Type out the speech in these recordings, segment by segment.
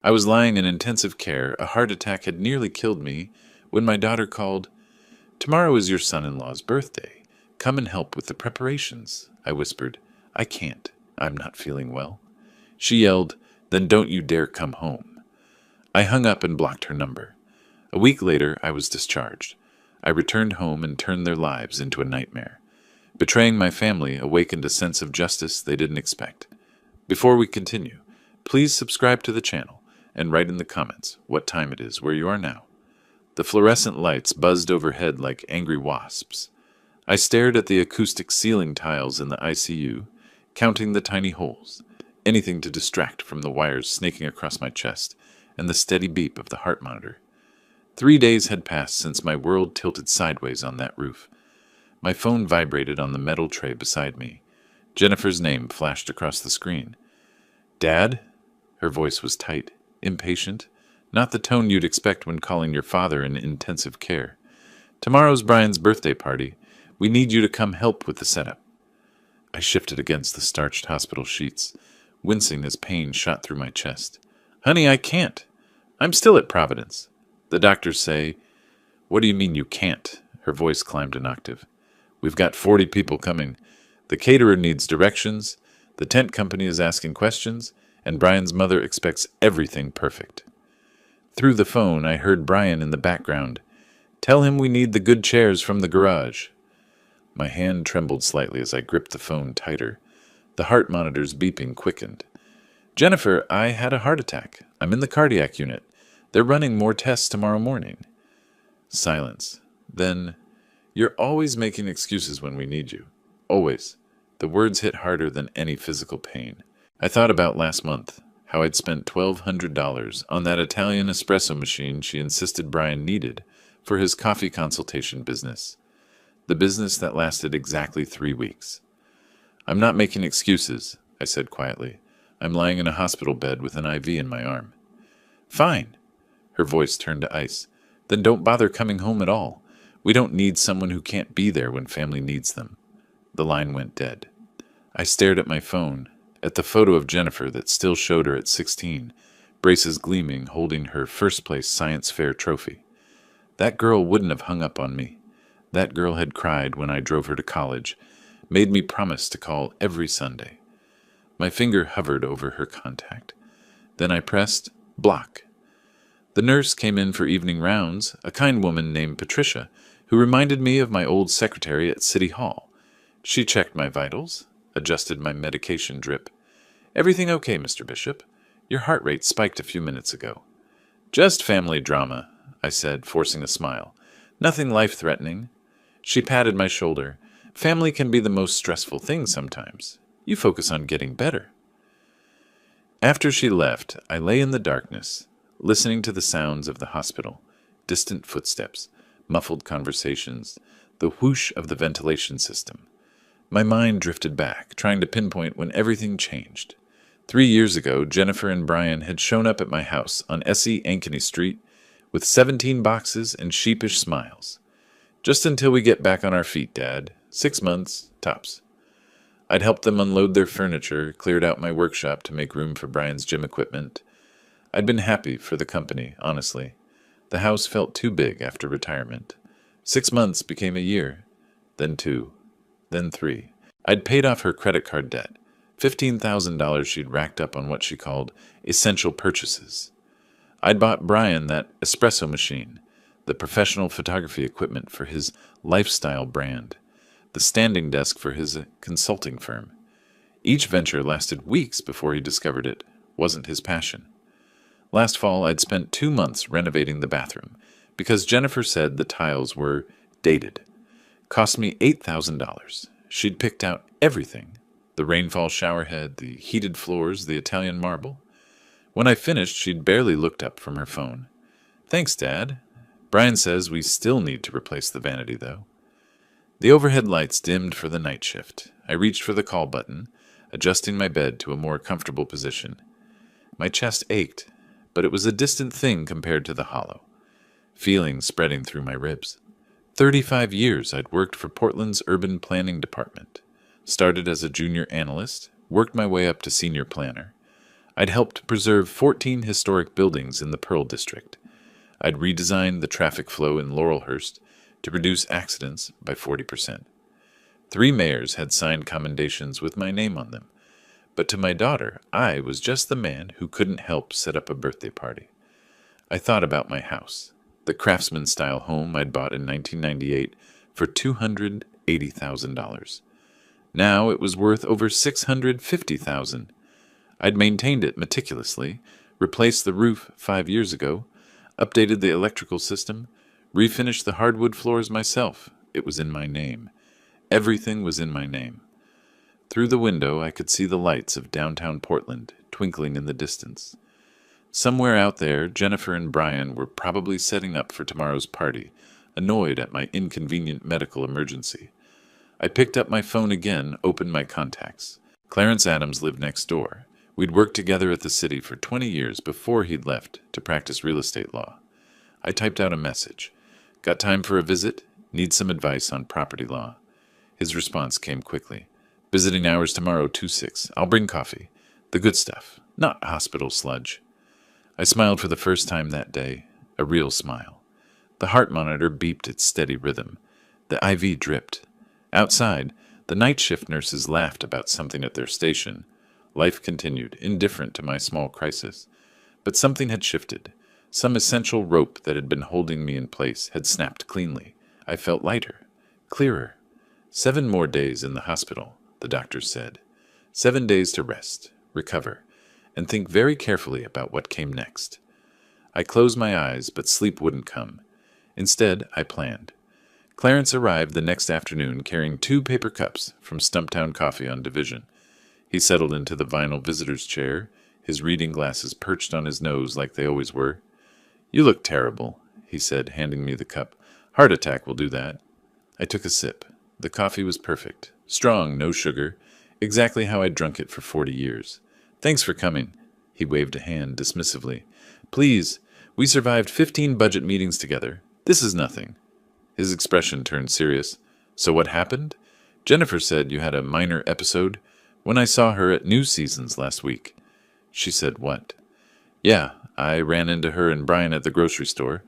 I was lying in intensive care. A heart attack had nearly killed me when my daughter called. "Tomorrow is your son-in-law's birthday. Come and help with the preparations," I whispered. "I can't. I'm not feeling well." She yelled, "Then don't you dare come home." I hung up and blocked her number. A week later, I was discharged. I returned home and turned their lives into a nightmare. Betraying my family awakened a sense of justice they didn't expect. Before we continue, please subscribe to the channel and write in the comments what time it is where you are now. The fluorescent lights buzzed overhead like angry wasps. I stared at the acoustic ceiling tiles in the ICU, counting the tiny holes, anything to distract from the wires snaking across my chest and the steady beep of the heart monitor. 3 days had passed since my world tilted sideways on that roof. My phone vibrated on the metal tray beside me. Jennifer's name flashed across the screen. "Dad?" Her voice was tight, impatient, not the tone you'd expect when calling your father in intensive care. "Tomorrow's Brian's birthday party. We need you to come help with the setup." I shifted against the starched hospital sheets, wincing as pain shot through my chest. "Honey, I can't. I'm still at Providence. The doctors say—" "What do you mean you can't?" Her voice climbed an octave. "We've got 40 people coming. The caterer needs directions, the tent company is asking questions, and Brian's mother expects everything perfect." Through the phone, I heard Brian in the background. "Tell him we need the good chairs from the garage." My hand trembled slightly as I gripped the phone tighter. The heart monitor's beeping quickened. "Jennifer, I had a heart attack. I'm in the cardiac unit. They're running more tests tomorrow morning." Silence. Then, "You're always making excuses when we need you. Always." The words hit harder than any physical pain. I thought about last month, how I'd spent $1,200 on that Italian espresso machine she insisted Brian needed for his coffee consultation business. The business that lasted exactly 3 weeks. "I'm not making excuses," I said quietly. "I'm lying in a hospital bed with an IV in my arm." "Fine." Her voice turned to ice. "Then don't bother coming home at all. We don't need someone who can't be there when family needs them." The line went dead. I stared at my phone, at the photo of Jennifer that still showed her at 16, braces gleaming, holding her first-place science fair trophy. That girl wouldn't have hung up on me. That girl had cried when I drove her to college, made me promise to call every Sunday. My finger hovered over her contact. Then I pressed block. The nurse came in for evening rounds, a kind woman named Patricia, who reminded me of my old secretary at City Hall. She checked my vitals, adjusted my medication drip. "Everything okay, Mr. Bishop? Your heart rate spiked a few minutes ago." "Just family drama," I said, forcing a smile. "Nothing life-threatening." She patted my shoulder. "Family can be the most stressful thing sometimes. You focus on getting better." After she left, I lay in the darkness, listening to the sounds of the hospital, distant footsteps, muffled conversations, the whoosh of the ventilation system. My mind drifted back, trying to pinpoint when everything changed. 3 years ago, Jennifer and Brian had shown up at my house on S.E. Ankeny Street with 17 boxes and sheepish smiles. "Just until we get back on our feet, Dad. 6 months, tops." I'd helped them unload their furniture, cleared out my workshop to make room for Brian's gym equipment. I'd been happy for the company, honestly. The house felt too big after retirement. 6 months became a year, then 2, then 3. I'd paid off her credit card debt, $15,000 she'd racked up on what she called essential purchases. I'd bought Brian that espresso machine, the professional photography equipment for his lifestyle brand, the standing desk for his consulting firm. Each venture lasted weeks before he discovered it wasn't his passion. Last fall, I'd spent 2 months renovating the bathroom because Jennifer said the tiles were dated. Cost me $8,000. She'd picked out everything: the rainfall showerhead, the heated floors, the Italian marble. When I finished, she'd barely looked up from her phone. "Thanks, Dad. Brian says we still need to replace the vanity, though." The overhead lights dimmed for the night shift. I reached for the call button, adjusting my bed to a more comfortable position. My chest ached, but it was a distant thing compared to the hollow. Feelings spreading through my ribs. 35 years I'd worked for Portland's urban planning department. Started as a junior analyst, worked my way up to senior planner. I'd helped preserve 14 historic buildings in the Pearl District. I'd redesigned the traffic flow in Laurelhurst to reduce accidents by 40%. 3 mayors had signed commendations with my name on them, but to my daughter, I was just the man who couldn't help set up a birthday party. I thought about my house, the craftsman-style home I'd bought in 1998 for $280,000. Now it was worth over $650,000. I'd maintained it meticulously, replaced the roof 5 years ago, updated the electrical system, refinished the hardwood floors myself. It was in my name. Everything was in my name. Through the window I could see the lights of downtown Portland twinkling in the distance. Somewhere out there, Jennifer and Brian were probably setting up for tomorrow's party, annoyed at my inconvenient medical emergency. I picked up my phone again, opened my contacts. Clarence Adams lived next door. We'd worked together at the city for 20 years before he'd left to practice real estate law. I typed out a message. Got time for a visit? Need some advice on property law. His response came quickly. Visiting hours tomorrow, 2-6. I'll bring coffee. The good stuff, not hospital sludge. I smiled for the first time that day, a real smile. The heart monitor beeped its steady rhythm. The IV dripped. Outside, the night shift nurses laughed about something at their station. Life continued, indifferent to my small crisis. But something had shifted. Some essential rope that had been holding me in place had snapped cleanly. I felt lighter, clearer. 7 more days in the hospital, the doctors said. 7 days to rest, recover, and think very carefully about what came next. I closed my eyes, but sleep wouldn't come. Instead, I planned. Clarence arrived the next afternoon carrying 2 paper cups from Stumptown Coffee on Division. He settled into the vinyl visitor's chair, his reading glasses perched on his nose like they always were. You look terrible, he said, handing me the cup. Heart attack will do that. I took a sip. The coffee was perfect. Strong, no sugar. Exactly how I'd drunk it for 40 years. Thanks for coming. He waved a hand dismissively. Please, we survived 15 budget meetings together. This is nothing. His expression turned serious. So what happened? Jennifer said you had a minor episode when I saw her at New Seasons last week. She said what? Yeah, I ran into her and Brian at the grocery store.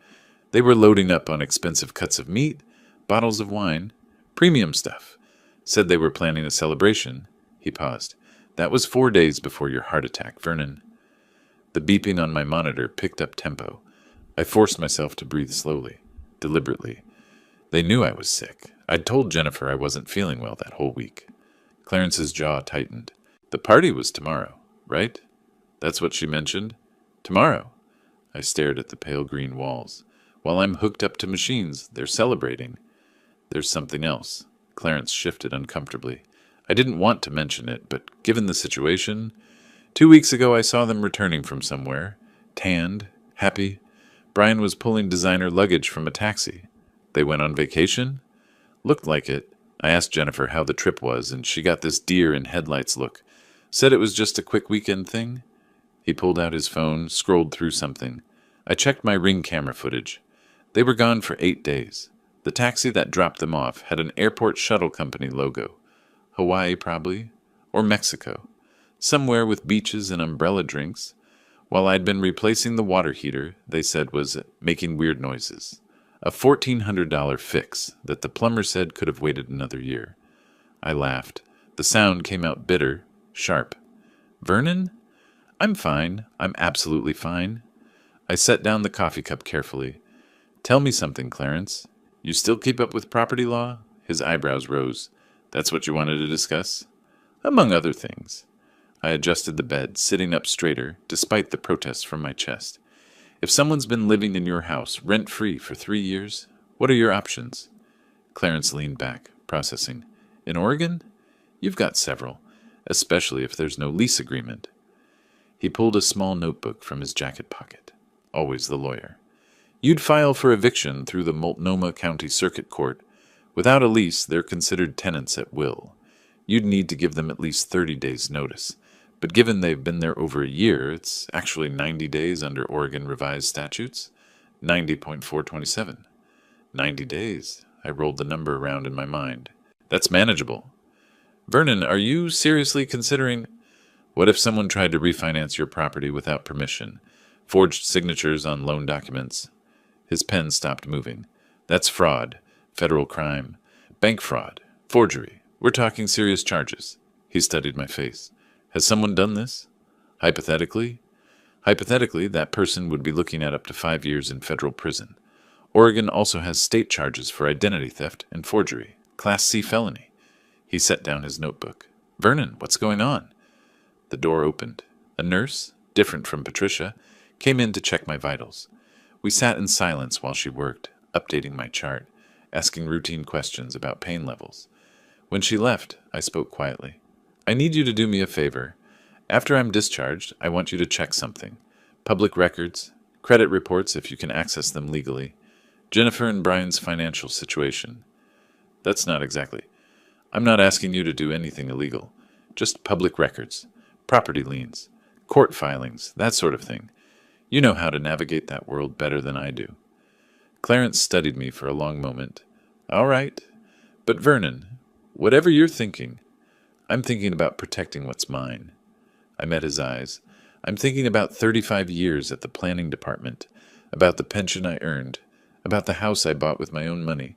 They were loading up on expensive cuts of meat, bottles of wine, premium stuff. Said they were planning a celebration. He paused. That was 4 days before your heart attack, Vernon. The beeping on my monitor picked up tempo. I forced myself to breathe slowly, deliberately. They knew I was sick. I'd told Jennifer I wasn't feeling well that whole week. Clarence's jaw tightened. The party was tomorrow, right? That's what she mentioned? Tomorrow. I stared at the pale green walls. While I'm hooked up to machines, they're celebrating. There's something else. Clarence shifted uncomfortably. I didn't want to mention it, but given the situation, 2 weeks ago I saw them returning from somewhere. Tanned, happy. Brian was pulling designer luggage from a taxi. They went on vacation? Looked like it. I asked Jennifer how the trip was, and she got this deer in headlights look. Said it was just a quick weekend thing. He pulled out his phone, scrolled through something. I checked my Ring camera footage. They were gone for 8 days. The taxi that dropped them off had an airport shuttle company logo. Hawaii, probably. Or Mexico. Somewhere with beaches and umbrella drinks. While I'd been replacing the water heater, they said was making weird noises. A $1,400 fix that the plumber said could have waited another year. I laughed. The sound came out bitter, sharp. Vernon? I'm fine. I'm absolutely fine. I set down the coffee cup carefully. Tell me something, Clarence. You still keep up with property law? His eyebrows rose. That's what you wanted to discuss? Among other things. I adjusted the bed, sitting up straighter, despite the protests from my chest. If someone's been living in your house, rent-free, for 3 years, what are your options? Clarence leaned back, processing. In Oregon? You've got several, especially if there's no lease agreement. He pulled a small notebook from his jacket pocket. Always the lawyer. You'd file for eviction through the Multnomah County Circuit Court. Without a lease, they're considered tenants at will. You'd need to give them at least 30 days' notice. But given they've been there over a year, it's actually 90 days under Oregon revised statutes. 90.427. 90 days. I rolled the number around in my mind. That's manageable. Vernon, are you seriously considering... What if someone tried to refinance your property without permission? Forged signatures on loan documents? His pen stopped moving. That's fraud. Federal crime. Bank fraud. Forgery. We're talking serious charges. He studied my face. Has someone done this? Hypothetically? Hypothetically, that person would be looking at up to 5 years in federal prison. Oregon also has state charges for identity theft and forgery. Class C felony. He set down his notebook. Vernon, what's going on? The door opened. A nurse, different from Patricia, came in to check my vitals. We sat in silence while she worked, updating my chart, asking routine questions about pain levels. When she left, I spoke quietly. I need you to do me a favor. After I'm discharged, I want you to check something. Public records, credit reports if you can access them legally, Jennifer and Brian's financial situation. That's not exactly. I'm not asking you to do anything illegal. Just public records, property liens, court filings, that sort of thing. You know how to navigate that world better than I do. Clarence studied me for a long moment. All right. But Vernon, whatever you're thinking, I'm thinking about protecting what's mine. I met his eyes. I'm thinking about 35 years at the planning department, about the pension I earned, about the house I bought with my own money.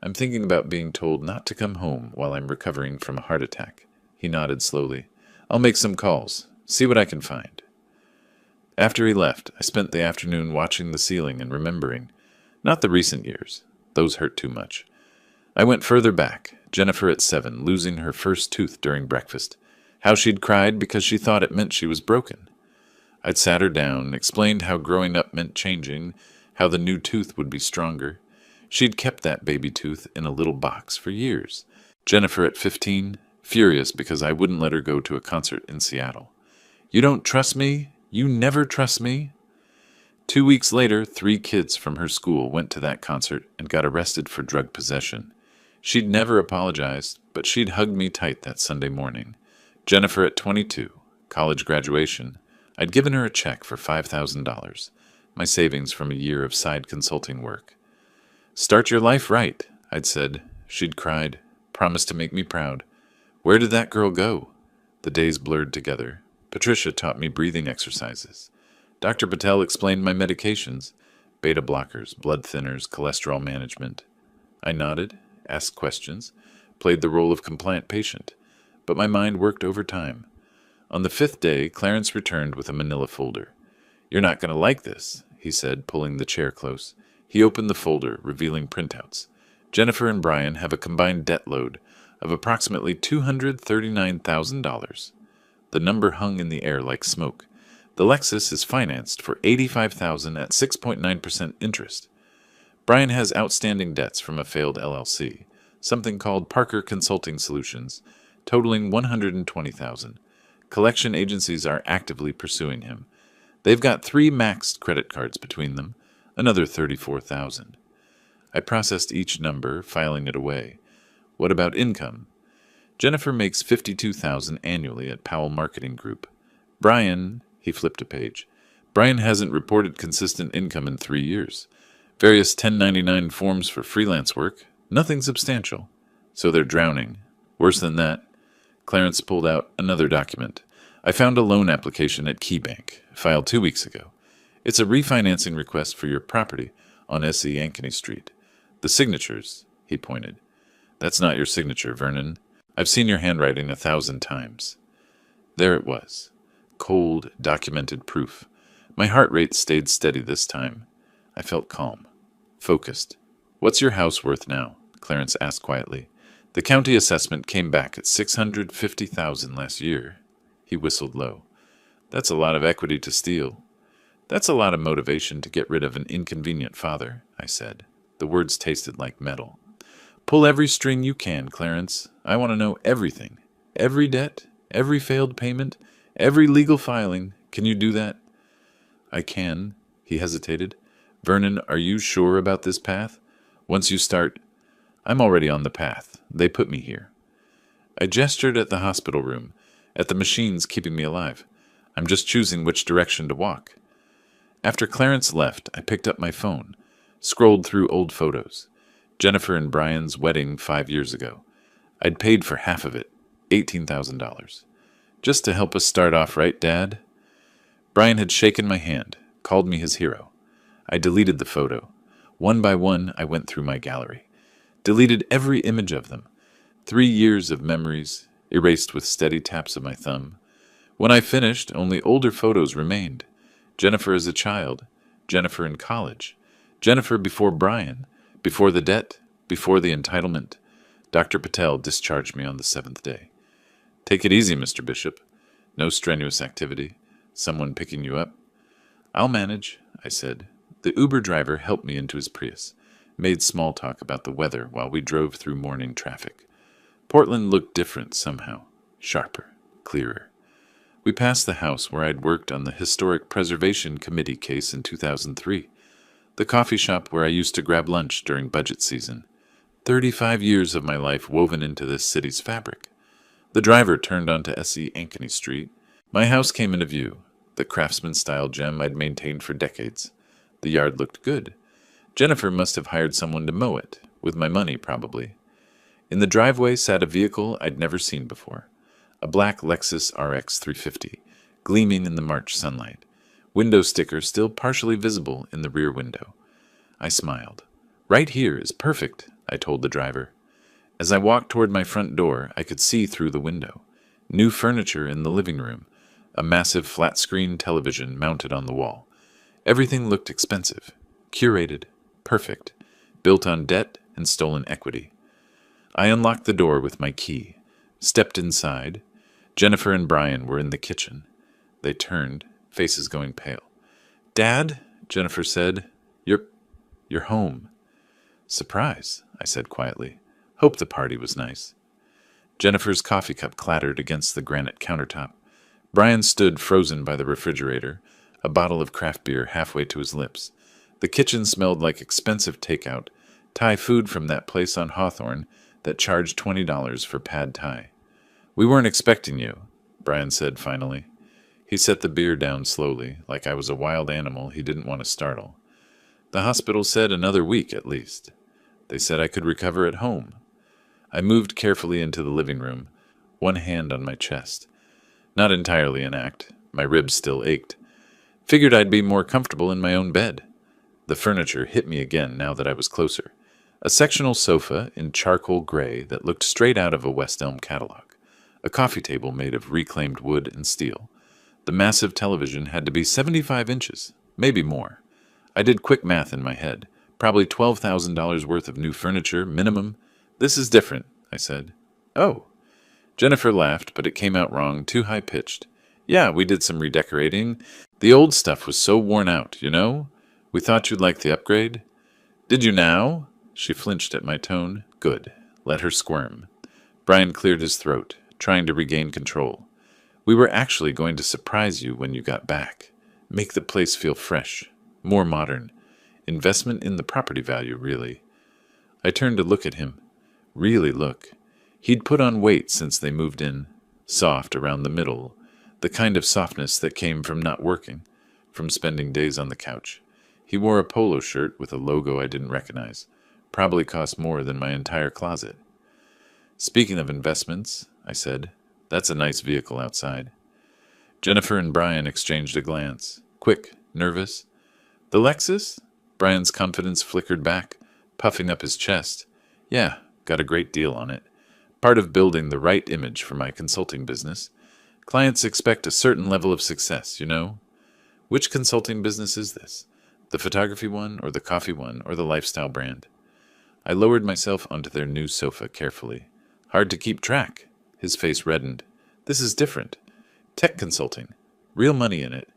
I'm thinking about being told not to come home while I'm recovering from a heart attack. He nodded slowly. I'll make some calls, see what I can find. After he left, I spent the afternoon watching the ceiling and remembering. Not the recent years. Those hurt too much. I went further back, Jennifer at 7, losing her first tooth during breakfast. How she'd cried because she thought it meant she was broken. I'd sat her down, explained how growing up meant changing, how the new tooth would be stronger. She'd kept that baby tooth in a little box for years. Jennifer at 15, furious because I wouldn't let her go to a concert in Seattle. You don't trust me? You never trust me? 2 weeks later, 3 kids from her school went to that concert and got arrested for drug possession. She'd never apologized, but she'd hugged me tight that Sunday morning. Jennifer at 22, college graduation. I'd given her a check for $5,000, my savings from a year of side consulting work. Start your life right, I'd said. She'd cried, promised to make me proud. Where did that girl go? The days blurred together. Patricia taught me breathing exercises. Dr. Patel explained my medications, beta blockers, blood thinners, cholesterol management. I nodded, asked questions, played the role of compliant patient, but my mind worked overtime. On the 5th day, Clarence returned with a manila folder. You're not going to like this, he said, pulling the chair close. He opened the folder, revealing printouts. Jennifer and Brian have a combined debt load of approximately $239,000. The number hung in the air like smoke. The Lexus is financed for $85,000 at 6.9% interest. Brian has outstanding debts from a failed LLC, something called Parker Consulting Solutions, totaling $120,000. Collection agencies are actively pursuing him. They've got 3 maxed credit cards between them, another $34,000. I processed each number, filing it away. What about income? Jennifer makes $52,000 annually at Powell Marketing Group. Brian, he flipped a page. Brian hasn't reported consistent income in 3 years. Various 1099 forms for freelance work. Nothing substantial. So they're drowning. Worse than that. Clarence pulled out another document. I found a loan application at KeyBank, filed 2 weeks ago. It's a refinancing request for your property on S.E. Ankeny Street. The signatures, he pointed. That's not your signature, Vernon. I've seen your handwriting 1,000 times. There it was. Cold, documented proof. My heart rate stayed steady this time. I felt calm. Focused. What's your house worth now? Clarence asked quietly. The county assessment came back at $650,000 last year. He whistled low. That's a lot of equity to steal. That's a lot of motivation to get rid of an inconvenient father, I said. The words tasted like metal. Pull every string you can, Clarence. I want to know everything. Every debt, every failed payment, every legal filing. Can you do that? I can, he hesitated. Vernon, are you sure about this path? Once you start, I'm already on the path. They put me here. I gestured at the hospital room, at the machines keeping me alive. I'm just choosing which direction to walk. After Clarence left, I picked up my phone, scrolled through old photos. Jennifer and Brian's wedding 5 years ago. I'd paid for half of it, $18,000. Just to help us start off right, Dad? Brian had shaken my hand, called me his hero. I deleted the photo. One by one, I went through my gallery. Deleted every image of them. 3 years of memories, erased with steady taps of my thumb. When I finished, only older photos remained. Jennifer as a child, Jennifer in college, Jennifer before Brian, before the debt, before the entitlement. Dr. Patel discharged me on the 7th day. Take it easy, Mr. Bishop. No strenuous activity. Someone picking you up. I'll manage, I said. The Uber driver helped me into his Prius, made small talk about the weather while we drove through morning traffic. Portland looked different somehow, sharper, clearer. We passed the house where I'd worked on the Historic Preservation Committee case in 2003, the coffee shop where I used to grab lunch during budget season. 35 years of my life woven into this city's fabric. The driver turned onto S.E. Ankeny Street. My house came into view, the craftsman-style gem I'd maintained for decades. The yard looked good. Jennifer must have hired someone to mow it, with my money probably. In the driveway sat a vehicle I'd never seen before, a black Lexus RX 350, gleaming in the March sunlight, window sticker still partially visible in the rear window. I smiled. Right here is perfect, I told the driver. As I walked toward my front door, I could see through the window. New furniture in the living room, a massive flat-screen television mounted on the wall. Everything looked expensive, curated, perfect, built on debt and stolen equity. I unlocked the door with my key, stepped inside. Jennifer and Brian were in the kitchen. They turned, faces going pale. Dad, Jennifer said, You're home. Surprise, I said quietly. Hope the party was nice. Jennifer's coffee cup clattered against the granite countertop. Brian stood frozen by the refrigerator, a bottle of craft beer halfway to his lips. The kitchen smelled like expensive takeout, Thai food from that place on Hawthorne that charged $20 for pad Thai. We weren't expecting you, Brian said finally. He set the beer down slowly, like I was a wild animal he didn't want to startle. The hospital said another week at least. They said I could recover at home. I moved carefully into the living room, one hand on my chest. Not entirely an act. My ribs still ached. Figured I'd be more comfortable in my own bed. The furniture hit me again now that I was closer. A sectional sofa in charcoal gray that looked straight out of a West Elm catalog. A coffee table made of reclaimed wood and steel. The massive television had to be 75 inches, maybe more. I did quick math in my head. Probably $12,000 worth of new furniture, minimum. This is different, I said. Oh. Jennifer laughed, but it came out wrong, too high-pitched. Yeah, we did some redecorating. The old stuff was so worn out, you know? We thought you'd like the upgrade. Did you now? She flinched at my tone. Good. Let her squirm. Brian cleared his throat, trying to regain control. We were actually going to surprise you when you got back. Make the place feel fresh, more modern. Investment in the property value, really. I turned to look at him. Really look. He'd put on weight since they moved in. Soft around the middle. The kind of softness that came from not working, from spending days on the couch. He wore a polo shirt with a logo I didn't recognize. Probably cost more than my entire closet. Speaking of investments, I said, that's a nice vehicle outside. Jennifer and Brian exchanged a glance. Quick, nervous. The Lexus? Brian's confidence flickered back, puffing up his chest. Yeah, got a great deal on it. Part of building the right image for my consulting business. Clients expect a certain level of success, you know? Which consulting business is this? The photography one, or the coffee one, or the lifestyle brand? I lowered myself onto their new sofa carefully. Hard to keep track. His face reddened. This is different. Tech consulting. Real money in it.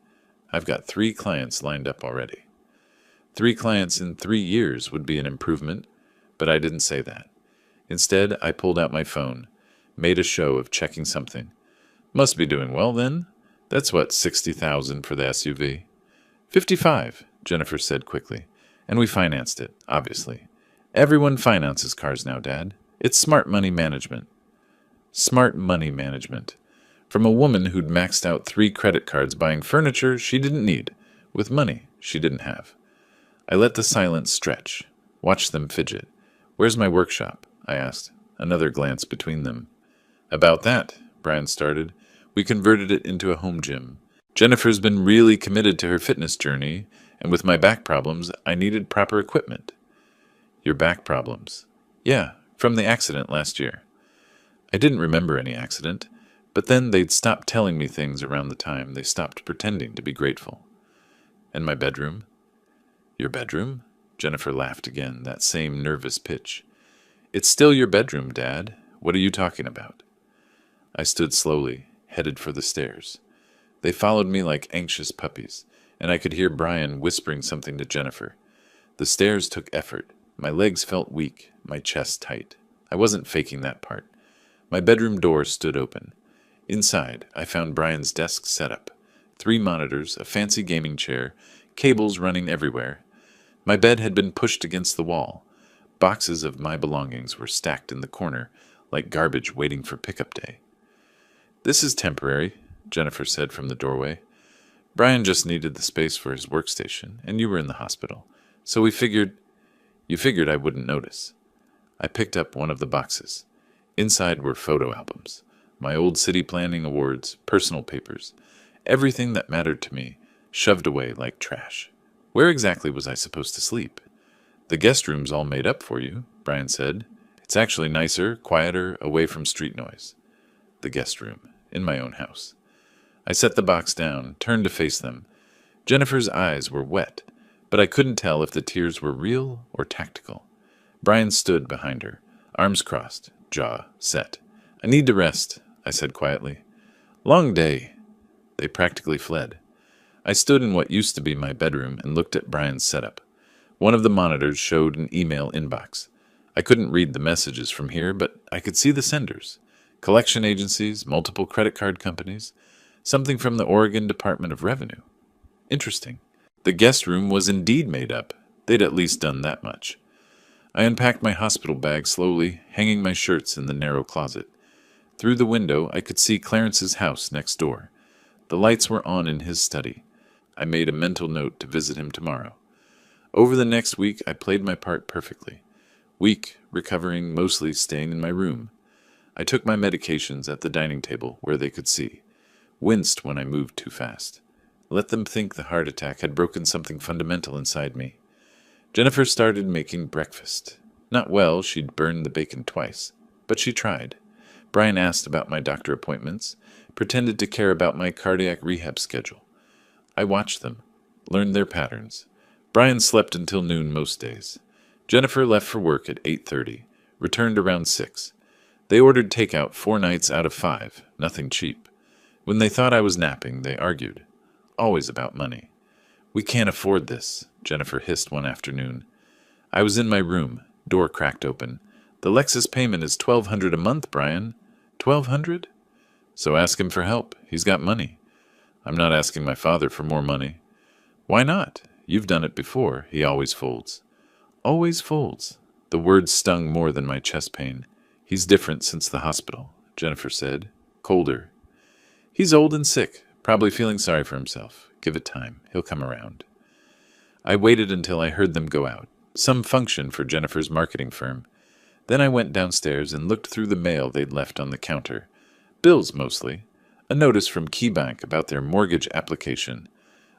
I've got 3 clients lined up already. 3 clients in 3 years would be an improvement, but I didn't say that. Instead, I pulled out my phone, made a show of checking something. Must be doing well, then. That's what, $60,000 for the SUV? 55, Jennifer said quickly. And we financed it, obviously. Everyone finances cars now, Dad. It's smart money management. Smart money management. From a woman who'd maxed out 3 credit cards buying furniture she didn't need, with money she didn't have. I let the silence stretch, watched them fidget. Where's my workshop? I asked, another glance between them. About that, Brian started. We converted it into a home gym. Jennifer's been really committed to her fitness journey, and with my back problems, I needed proper equipment. Your back problems? Yeah, from the accident last year. I didn't remember any accident, but then they'd stopped telling me things around the time they stopped pretending to be grateful. And my bedroom? Your bedroom? Jennifer laughed again, that same nervous pitch. It's still your bedroom, Dad. What are you talking about? I stood slowly, headed for the stairs. They followed me like anxious puppies, and I could hear Brian whispering something to Jennifer. The stairs took effort. My legs felt weak, my chest tight. I wasn't faking that part. My bedroom door stood open. Inside, I found Brian's desk set up. 3 monitors, a fancy gaming chair, cables running everywhere. My bed had been pushed against the wall. Boxes of my belongings were stacked in the corner, like garbage waiting for pickup day. This is temporary, Jennifer said from the doorway. Brian just needed the space for his workstation, and you were in the hospital. So you figured I wouldn't notice. I picked up one of the boxes. Inside were photo albums, my old city planning awards, personal papers, everything that mattered to me, shoved away like trash. Where exactly was I supposed to sleep? The guest room's all made up for you, Brian said. It's actually nicer, quieter, away from street noise. The guest room, in my own house. I set the box down, turned to face them. Jennifer's eyes were wet, but I couldn't tell if the tears were real or tactical. Brian stood behind her, arms crossed, jaw set. I need to rest, I said quietly. Long day. They practically fled. I stood in what used to be my bedroom and looked at Brian's setup. One of the monitors showed an email inbox. I couldn't read the messages from here, but I could see the senders. Collection agencies, multiple credit card companies, something from the Oregon Department of Revenue. Interesting. The guest room was indeed made up. They'd at least done that much. I unpacked my hospital bag slowly, hanging my shirts in the narrow closet. Through the window, I could see Clarence's house next door. The lights were on in his study. I made a mental note to visit him tomorrow. Over the next week, I played my part perfectly. Weak, recovering, mostly staying in my room. I took my medications at the dining table where they could see. Winced when I moved too fast. Let them think the heart attack had broken something fundamental inside me. Jennifer started making breakfast. Not well, she'd burned the bacon twice, but she tried. Brian asked about my doctor appointments, pretended to care about my cardiac rehab schedule. I watched them, learned their patterns. Brian slept until noon most days. Jennifer left for work at 8:30, returned around 6. They ordered takeout 4 nights out of 5, nothing cheap. When they thought I was napping, they argued. Always about money. We can't afford this, Jennifer hissed one afternoon. I was in my room, door cracked open. The Lexus payment is $1,200 a month, Brian. $1,200? So ask him for help. He's got money. I'm not asking my father for more money. Why not? You've done it before. He always folds. Always folds. The words stung more than my chest pain. He's different since the hospital, Jennifer said. Colder. He's old and sick, probably feeling sorry for himself. Give it time. He'll come around. I waited until I heard them go out. Some function for Jennifer's marketing firm. Then I went downstairs and looked through the mail they'd left on the counter. Bills, mostly. A notice from KeyBank about their mortgage application.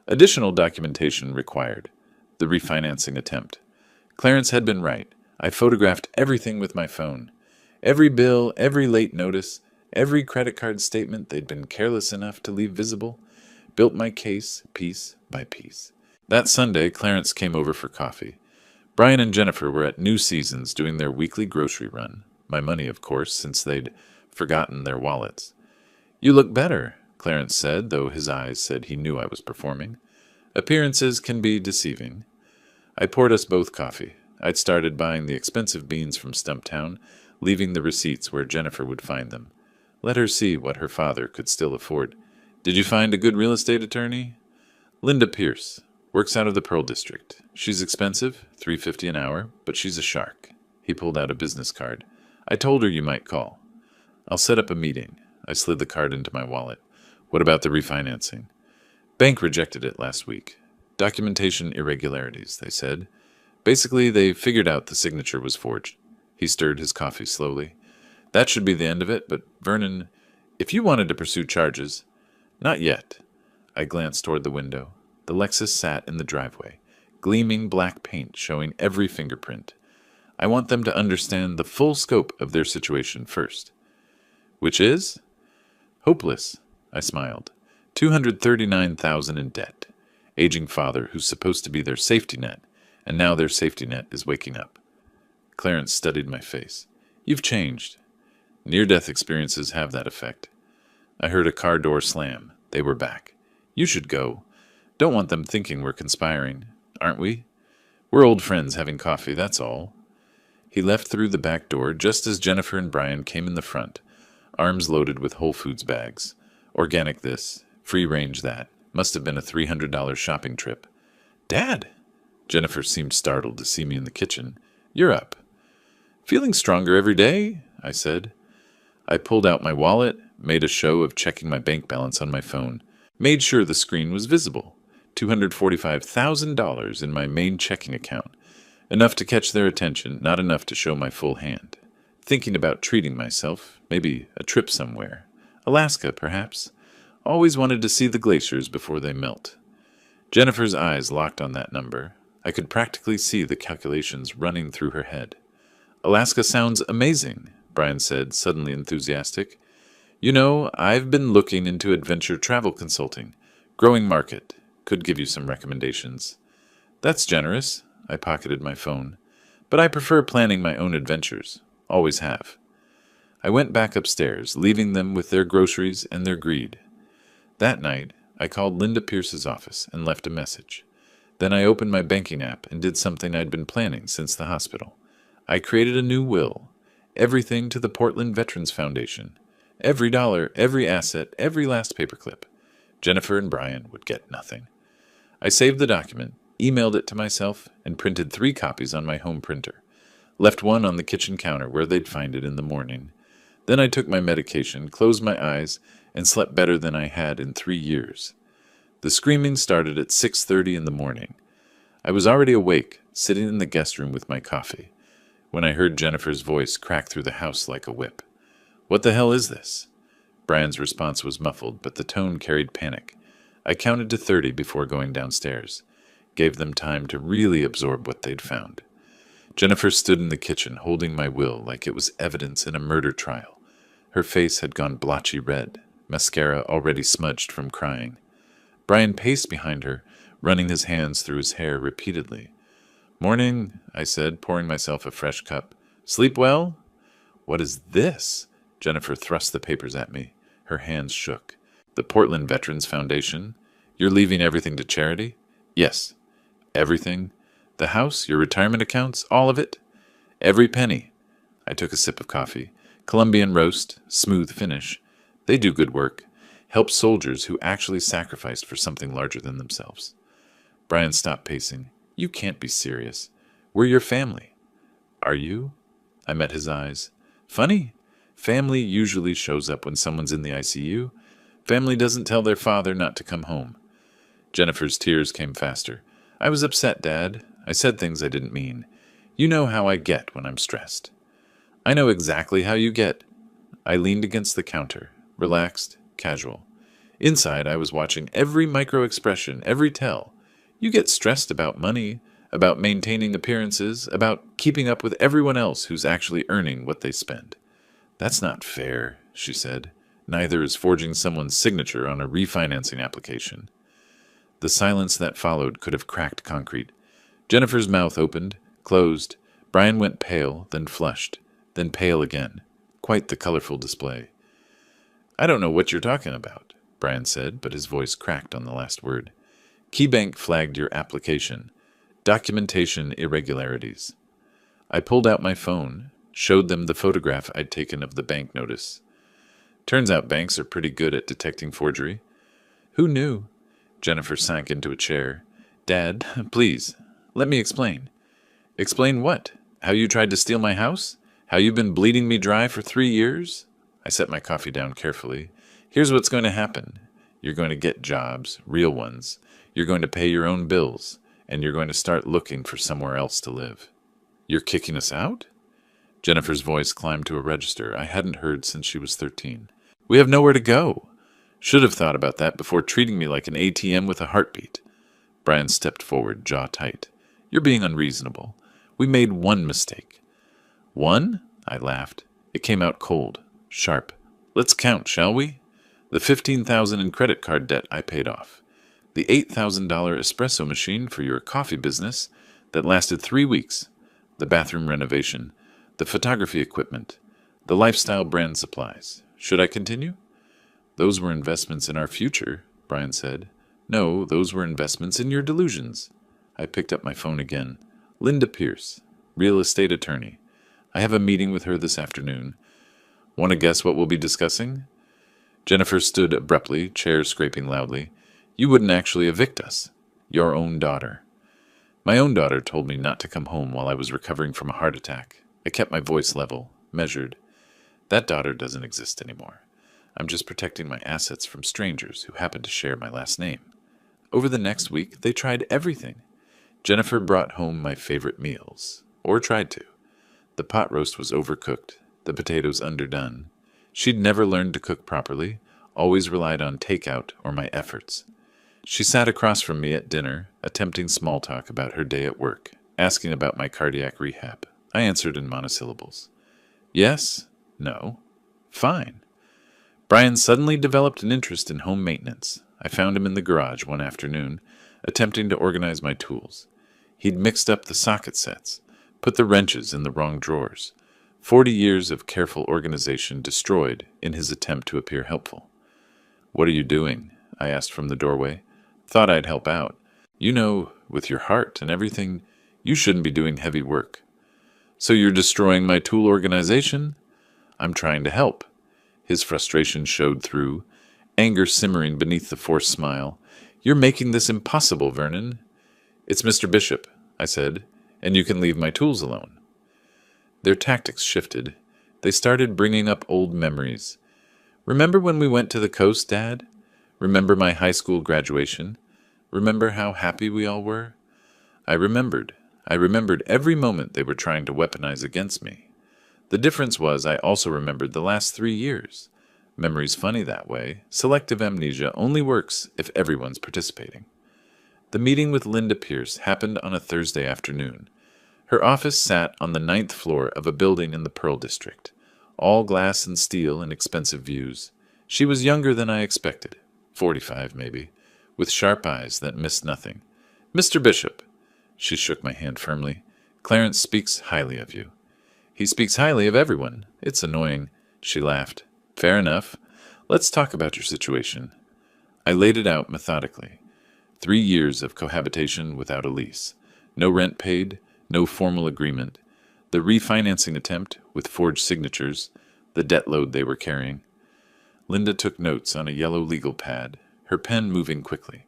Additional documentation required. The refinancing attempt. Clarence had been right. I photographed everything with my phone. Every bill, every late notice, every credit card statement they'd been careless enough to leave visible. Built my case, piece by piece. That Sunday, Clarence came over for coffee. Brian and Jennifer were at New Seasons doing their weekly grocery run. My money, of course, since they'd forgotten their wallets. You look better, Clarence said, though his eyes said he knew I was performing. Appearances can be deceiving. I poured us both coffee. I'd started buying the expensive beans from Stumptown, leaving the receipts where Jennifer would find them. Let her see what her father could still afford. Did you find a good real estate attorney? Linda Pierce. Works out of the Pearl District. She's expensive, $3.50 an hour, but she's a shark. He pulled out a business card. I told her you might call. I'll set up a meeting. I slid the card into my wallet. What about the refinancing? Bank rejected it last week. Documentation irregularities, they said. Basically, they figured out the signature was forged. He stirred his coffee slowly. That should be the end of it, but Vernon, If you wanted to pursue charges, not yet. I glanced toward the window. The Lexus sat in the driveway, gleaming black paint showing every fingerprint. I want them to understand the full scope of their situation first. Which is? Hopeless, I smiled. $239,000 in debt. Aging father who's supposed to be their safety net, and now their safety net is waking up. Clarence studied my face. You've changed. Near-death experiences have that effect. I heard a car door slam. They were back. You should go. Don't want them thinking we're conspiring, aren't we? We're old friends having coffee, that's all. He left through the back door just as Jennifer and Brian came in the front, arms loaded with Whole Foods bags. Organic this, free range that. Must have been a $300 shopping trip. Dad! Jennifer seemed startled to see me in the kitchen. You're up. Feeling stronger every day, I said. I pulled out my wallet, made a show of checking my bank balance on my phone, made sure the screen was visible. $245,000 in my main checking account. Enough to catch their attention, not enough to show my full hand. Thinking about treating myself, maybe a trip somewhere. Alaska, perhaps. Always wanted to see the glaciers before they melt. Jennifer's eyes locked on that number. I could practically see the calculations running through her head. Alaska sounds amazing, Brian said, suddenly enthusiastic. You know, I've been looking into adventure travel consulting. Growing market. Could give you some recommendations. That's generous. I pocketed my phone. But I prefer planning my own adventures. Always have. I went back upstairs, leaving them with their groceries and their greed. That night, I called Linda Pierce's office and left a message. Then I opened my banking app and did something I'd been planning since the hospital. I created a new will. Everything to the Portland Veterans Foundation. Every dollar, every asset, every last paperclip. Jennifer and Brian would get nothing. I saved the document, emailed it to myself, and printed 3 copies on my home printer. Left one on the kitchen counter where they'd find it in the morning. Then I took my medication, closed my eyes, and slept better than I had in 3 years. The screaming started at 6:30 in the morning. I was already awake, sitting in the guest room with my coffee, when I heard Jennifer's voice crack through the house like a whip. What the hell is this? Brian's response was muffled, but the tone carried panic. I counted to 30 before going downstairs. Gave them time to really absorb what they'd found. Jennifer stood in the kitchen holding my will like it was evidence in a murder trial. Her face had gone blotchy red, mascara already smudged from crying. Brian paced behind her, running his hands through his hair repeatedly. Morning, I said, pouring myself a fresh cup. Sleep well? What is this? Jennifer thrust the papers at me. Her hands shook. The Portland Veterans Foundation? You're leaving everything to charity? Yes. Everything? The house, your retirement accounts, all of it? Every penny. I took a sip of coffee. Colombian roast, smooth finish. They do good work. Help soldiers who actually sacrificed for something larger than themselves. Brian stopped pacing. You can't be serious. We're your family. Are you? I met his eyes. Funny. Family usually shows up when someone's in the ICU. Family doesn't tell their father not to come home. Jennifer's tears came faster. I was upset, Dad. I said things I didn't mean. You know how I get when I'm stressed. I know exactly how you get. I leaned against the counter, relaxed, casual. Inside, I was watching every micro-expression, every tell. You get stressed about money, about maintaining appearances, about keeping up with everyone else who's actually earning what they spend. That's not fair, she said. Neither is forging someone's signature on a refinancing application. The silence that followed could have cracked concrete. Jennifer's mouth opened, closed. Brian went pale, then flushed, then pale again. Quite the colorful display. I don't know what you're talking about, Brian said, but his voice cracked on the last word. KeyBank flagged your application. Documentation irregularities. I pulled out my phone, showed them the photograph I'd taken of the bank notice. Turns out banks are pretty good at detecting forgery. Who knew? Jennifer sank into a chair. Dad, please, let me explain. Explain what? How you tried to steal my house? How you've been bleeding me dry for 3 years? I set my coffee down carefully. Here's what's going to happen. You're going to get jobs, real ones. You're going to pay your own bills, and you're going to start looking for somewhere else to live. You're kicking us out? Jennifer's voice climbed to a register I hadn't heard since she was 13. We have nowhere to go. Should have thought about that before treating me like an ATM with a heartbeat. Brian stepped forward, jaw tight. You're being unreasonable. We made one mistake. One? I laughed. It came out cold, sharp. Let's count, shall we? The $15,000 in credit card debt I paid off. The $8,000 espresso machine for your coffee business that lasted 3 weeks. The bathroom renovation. The photography equipment. The lifestyle brand supplies. Should I continue? Those were investments in our future, Brian said. No, those were investments in your delusions. I picked up my phone again. Linda Pierce, real estate attorney. I have a meeting with her this afternoon. Want to guess what we'll be discussing? Jennifer stood abruptly, chair scraping loudly. You wouldn't actually evict us. Your own daughter. My own daughter told me not to come home while I was recovering from a heart attack. I kept my voice level, measured. That daughter doesn't exist anymore. I'm just protecting my assets from strangers who happen to share my last name. Over the next week, they tried everything. Jennifer brought home my favorite meals, or tried to. The pot roast was overcooked, the potatoes underdone. She'd never learned to cook properly, always relied on takeout or my efforts. She sat across from me at dinner, attempting small talk about her day at work, asking about my cardiac rehab. I answered in monosyllables. Yes, no, fine. Brian suddenly developed an interest in home maintenance. I found him in the garage one afternoon, attempting to organize my tools. He'd mixed up the socket sets, put the wrenches in the wrong drawers. 40 years of careful organization destroyed in his attempt to appear helpful. What are you doing? I asked from the doorway. Thought I'd help out. You know, with your heart and everything, you shouldn't be doing heavy work. So you're destroying my tool organization? I'm trying to help. His frustration showed through, anger simmering beneath the forced smile. You're making this impossible, Vernon. It's Mr. Bishop, I said, and you can leave my tools alone. Their tactics shifted. They started bringing up old memories. Remember when we went to the coast, Dad? Remember my high school graduation? Remember how happy we all were? I remembered. I remembered every moment they were trying to weaponize against me. The difference was I also remembered the last 3 years. Memory's funny that way. Selective amnesia only works if everyone's participating. The meeting with Linda Pierce happened on a Thursday afternoon. Her office sat on the 9th floor of a building in the Pearl District. All glass and steel and expensive views. She was younger than I expected. 45, maybe, with sharp eyes that missed nothing. Mr. Bishop, she shook my hand firmly, Clarence speaks highly of you. He speaks highly of everyone. It's annoying. She laughed. Fair enough. Let's talk about your situation. I laid it out methodically. 3 years of cohabitation without a lease. No rent paid, no formal agreement. The refinancing attempt with forged signatures, the debt load they were carrying. Linda took notes on a yellow legal pad, her pen moving quickly.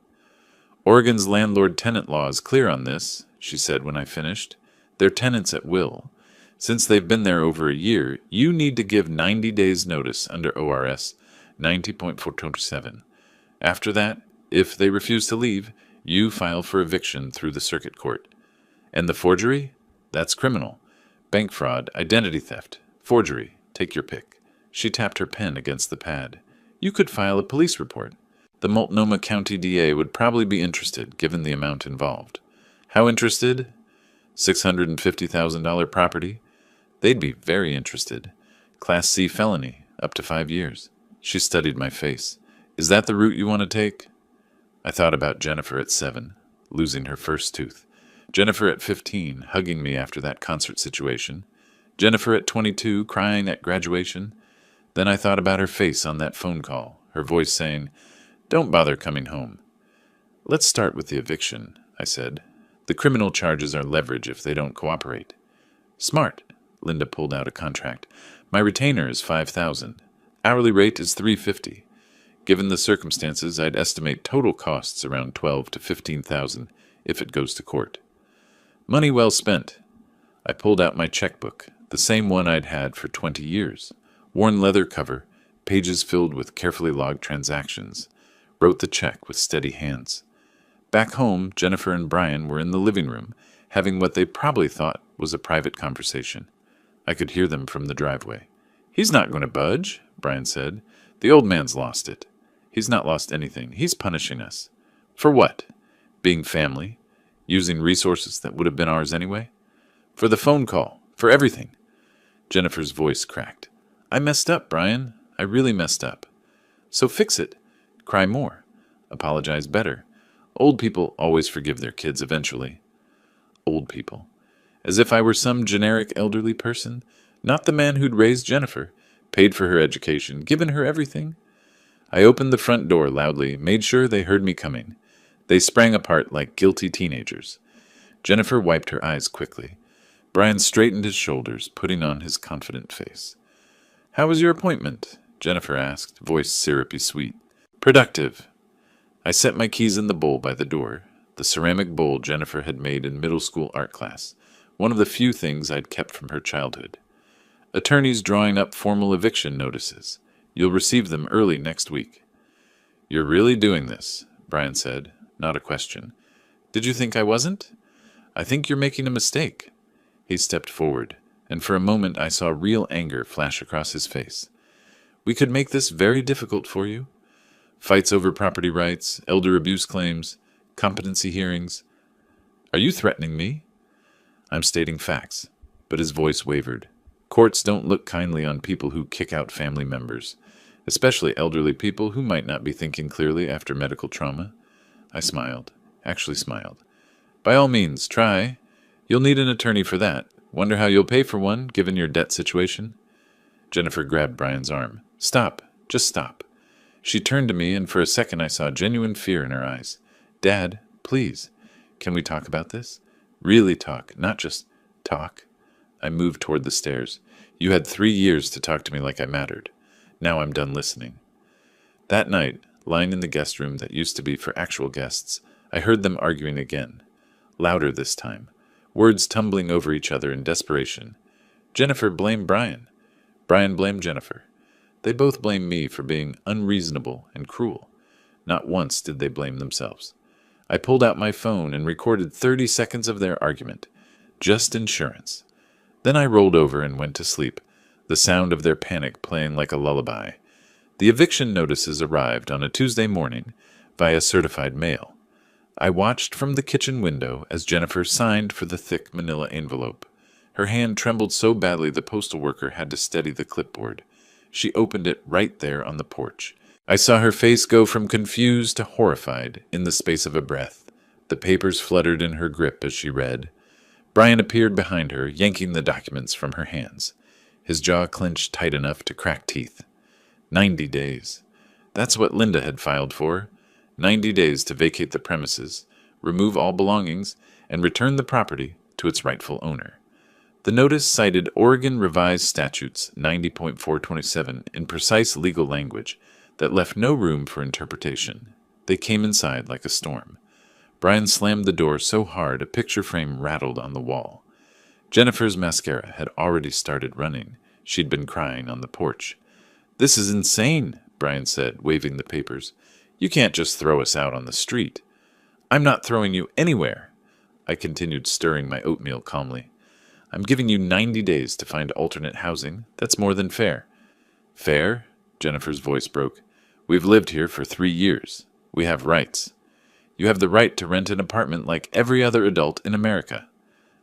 Oregon's landlord-tenant law is clear on this, she said when I finished. They're tenants at will. Since they've been there over a year, you need to give 90 days' notice under ORS 90.427. After that, if they refuse to leave, you file for eviction through the circuit court. And the forgery? That's criminal. Bank fraud, identity theft, forgery, take your pick. She tapped her pen against the pad. You could file a police report. The Multnomah County DA would probably be interested, given the amount involved. How interested? $650,000 property? They'd be very interested. Class C felony, up to 5 years. She studied my face. Is that the route you want to take? I thought about Jennifer at 7, losing her first tooth. Jennifer at 15, hugging me after that concert situation. Jennifer at 22, crying at graduation. Then I thought about her face on that phone call, her voice saying, Don't bother coming home. Let's start with the eviction, I said. The criminal charges are leverage if they don't cooperate. Smart. Linda pulled out a contract. My retainer is $5,000. Hourly rate is $350. Given the circumstances, I'd estimate total costs around $12,000 to $15,000 if it goes to court. Money well spent. I pulled out my checkbook, the same one I'd had for 20 years. Worn leather cover, pages filled with carefully logged transactions. Wrote the check with steady hands. Back home, Jennifer and Brian were in the living room, having what they probably thought was a private conversation. I could hear them from the driveway. He's not going to budge, Brian said. The old man's lost it. He's not lost anything. He's punishing us. For what? Being family? Using resources that would have been ours anyway? For the phone call. For everything. Jennifer's voice cracked. I messed up, Brian. I really messed up. So fix it. Cry more. Apologize better. Old people always forgive their kids eventually. Old people. As if I were some generic elderly person, not the man who'd raised Jennifer, paid for her education, given her everything. I opened the front door loudly, made sure they heard me coming. They sprang apart like guilty teenagers. Jennifer wiped her eyes quickly. Brian straightened his shoulders, putting on his confident face. How was your appointment? Jennifer asked, voice syrupy sweet. Productive. I set my keys in the bowl by the door, the ceramic bowl Jennifer had made in middle school art class, one of the few things I'd kept from her childhood. Attorneys drawing up formal eviction notices. You'll receive them early next week. You're really doing this, Brian said, not a question. Did you think I wasn't? I think you're making a mistake. He stepped forward, and for a moment I saw real anger flash across his face. We could make this very difficult for you. Fights over property rights, elder abuse claims, competency hearings. Are you threatening me? I'm stating facts, but his voice wavered. Courts don't look kindly on people who kick out family members, especially elderly people who might not be thinking clearly after medical trauma. I smiled, actually smiled. By all means, try. You'll need an attorney for that. Wonder how you'll pay for one, given your debt situation? Jennifer grabbed Brian's arm. Stop. Just stop. She turned to me, and for a second I saw genuine fear in her eyes. Dad, please. Can we talk about this? Really talk, not just talk. I moved toward the stairs. You had 3 years to talk to me like I mattered. Now I'm done listening. That night, lying in the guest room that used to be for actual guests, I heard them arguing again. Louder this time. Words tumbling over each other in desperation. Jennifer blamed Brian. Brian blamed Jennifer. They both blamed me for being unreasonable and cruel. Not once did they blame themselves. I pulled out my phone and recorded 30 seconds of their argument. Just insurance. Then I rolled over and went to sleep, the sound of their panic playing like a lullaby. The eviction notices arrived on a Tuesday morning via certified mail. I watched from the kitchen window as Jennifer signed for the thick manila envelope. Her hand trembled so badly the postal worker had to steady the clipboard. She opened it right there on the porch. I saw her face go from confused to horrified in the space of a breath. The papers fluttered in her grip as she read. Brian appeared behind her, yanking the documents from her hands. His jaw clenched tight enough to crack teeth. 90 days. That's what Linda had filed for. 90 days to vacate the premises, remove all belongings, and return the property to its rightful owner. The notice cited Oregon Revised Statutes 90.427 in precise legal language that left no room for interpretation. They came inside like a storm. Brian slammed the door so hard a picture frame rattled on the wall. Jennifer's mascara had already started running. She'd been crying on the porch. This is insane, Brian said, waving the papers. You can't just throw us out on the street. I'm not throwing you anywhere. I continued stirring my oatmeal calmly. I'm giving you 90 days to find alternate housing. That's more than fair. Fair? Jennifer's voice broke. We've lived here for 3 years. We have rights. You have the right to rent an apartment like every other adult in America.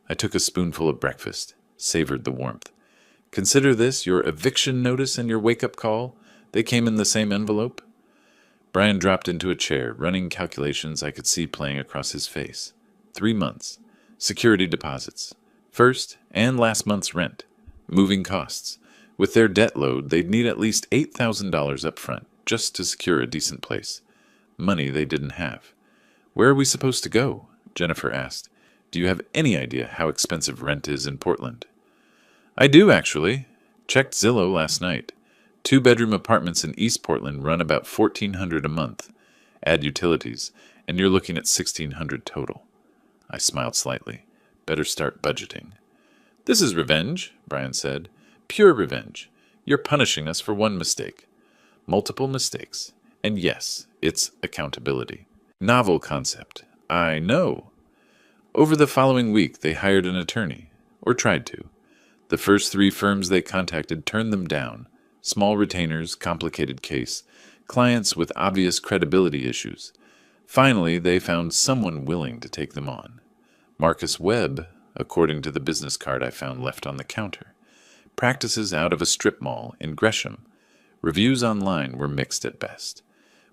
I took a spoonful of breakfast, savored the warmth. Consider this your eviction notice and your wake-up call. They came in the same envelope. Brian dropped into a chair, running calculations I could see playing across his face. 3 months. Security deposits. First and last month's rent. Moving costs. With their debt load, they'd need at least $8,000 up front just to secure a decent place. Money they didn't have. Where are we supposed to go? Jennifer asked. Do you have any idea how expensive rent is in Portland? I do, actually. Checked Zillow last night. 2-bedroom apartments in East Portland run about $1,400 a month. Add utilities, and you're looking at $1,600 total. I smiled slightly. Better start budgeting. This is revenge, Brian said. Pure revenge. You're punishing us for one mistake. Multiple mistakes. And yes, it's accountability. Novel concept. I know. Over the following week, they hired an attorney, or tried to. The first 3 firms they contacted turned them down. Small retainers, complicated case, clients with obvious credibility issues. Finally, they found someone willing to take them on. Marcus Webb, according to the business card I found left on the counter, practices out of a strip mall in Gresham. Reviews online were mixed at best.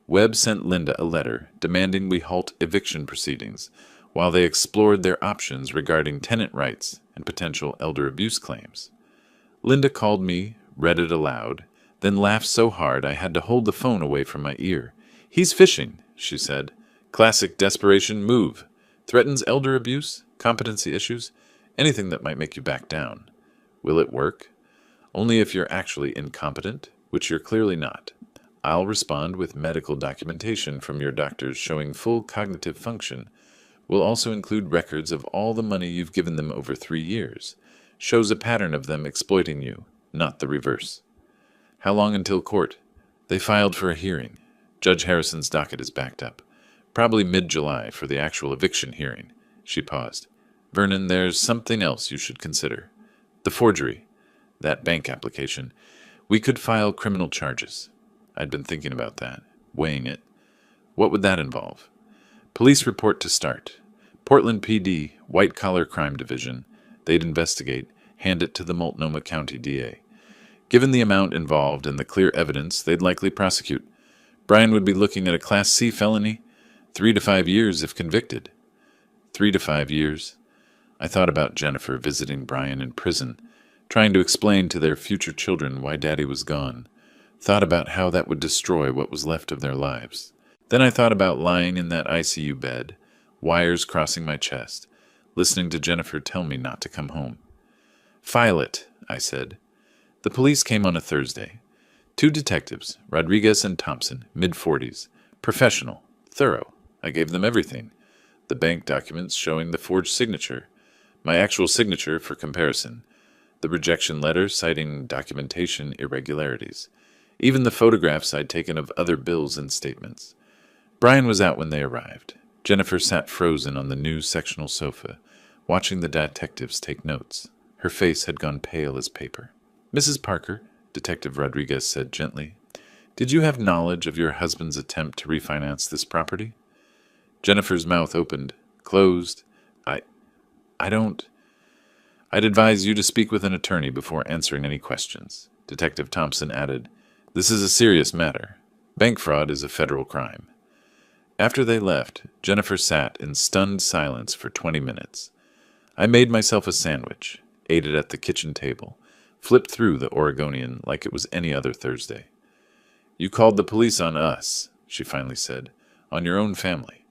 Webb sent Linda a letter demanding we halt eviction proceedings while they explored their options regarding tenant rights and potential elder abuse claims. Linda called me, read it aloud, then laughed so hard I had to hold the phone away from my ear. "He's fishing," she said. "Classic desperation move. Threatens elder abuse, competency issues, anything that might make you back down. Will it work? Only if you're actually incompetent, which you're clearly not. I'll respond with medical documentation from your doctors showing full cognitive function. Will also include records of all the money you've given them over 3 years. Shows a pattern of them exploiting you, not the reverse." "How long until court?" "They filed for a hearing. Judge Harrison's docket is backed up. Probably mid-July for the actual eviction hearing." She paused. "Vernon, there's something else you should consider. The forgery. That bank application. We could file criminal charges." I'd been thinking about that, weighing it. "What would that involve?" "Police report to start. Portland PD, White-Collar Crime Division. They'd investigate, hand it to the Multnomah County DA. Given the amount involved and the clear evidence, they'd likely prosecute. Brian would be looking at a Class C felony, 3 to 5 years if convicted." 3 to 5 years. I thought about Jennifer visiting Brian in prison, trying to explain to their future children why Daddy was gone. Thought about how that would destroy what was left of their lives. Then I thought about lying in that ICU bed, wires crossing my chest, listening to Jennifer tell me not to come home. "File it," I said. The police came on a Thursday. 2 detectives, Rodriguez and Thompson, mid-40s. Professional, thorough. I gave them everything. The bank documents showing the forged signature. My actual signature for comparison. The rejection letter citing documentation irregularities. Even the photographs I'd taken of other bills and statements. Brian was out when they arrived. Jennifer sat frozen on the new sectional sofa, watching the detectives take notes. Her face had gone pale as paper. "Mrs. Parker," Detective Rodriguez said gently, "did you have knowledge of your husband's attempt to refinance this property?" Jennifer's mouth opened, closed. I don't... I'd advise you to speak with an attorney before answering any questions." Detective Thompson added, "This is a serious matter. Bank fraud is a federal crime." After they left, Jennifer sat in stunned silence for 20 minutes. I made myself a sandwich, ate it at the kitchen table, flipped through the Oregonian like it was any other Thursday. "You called the police on us," she finally said, "on your own family."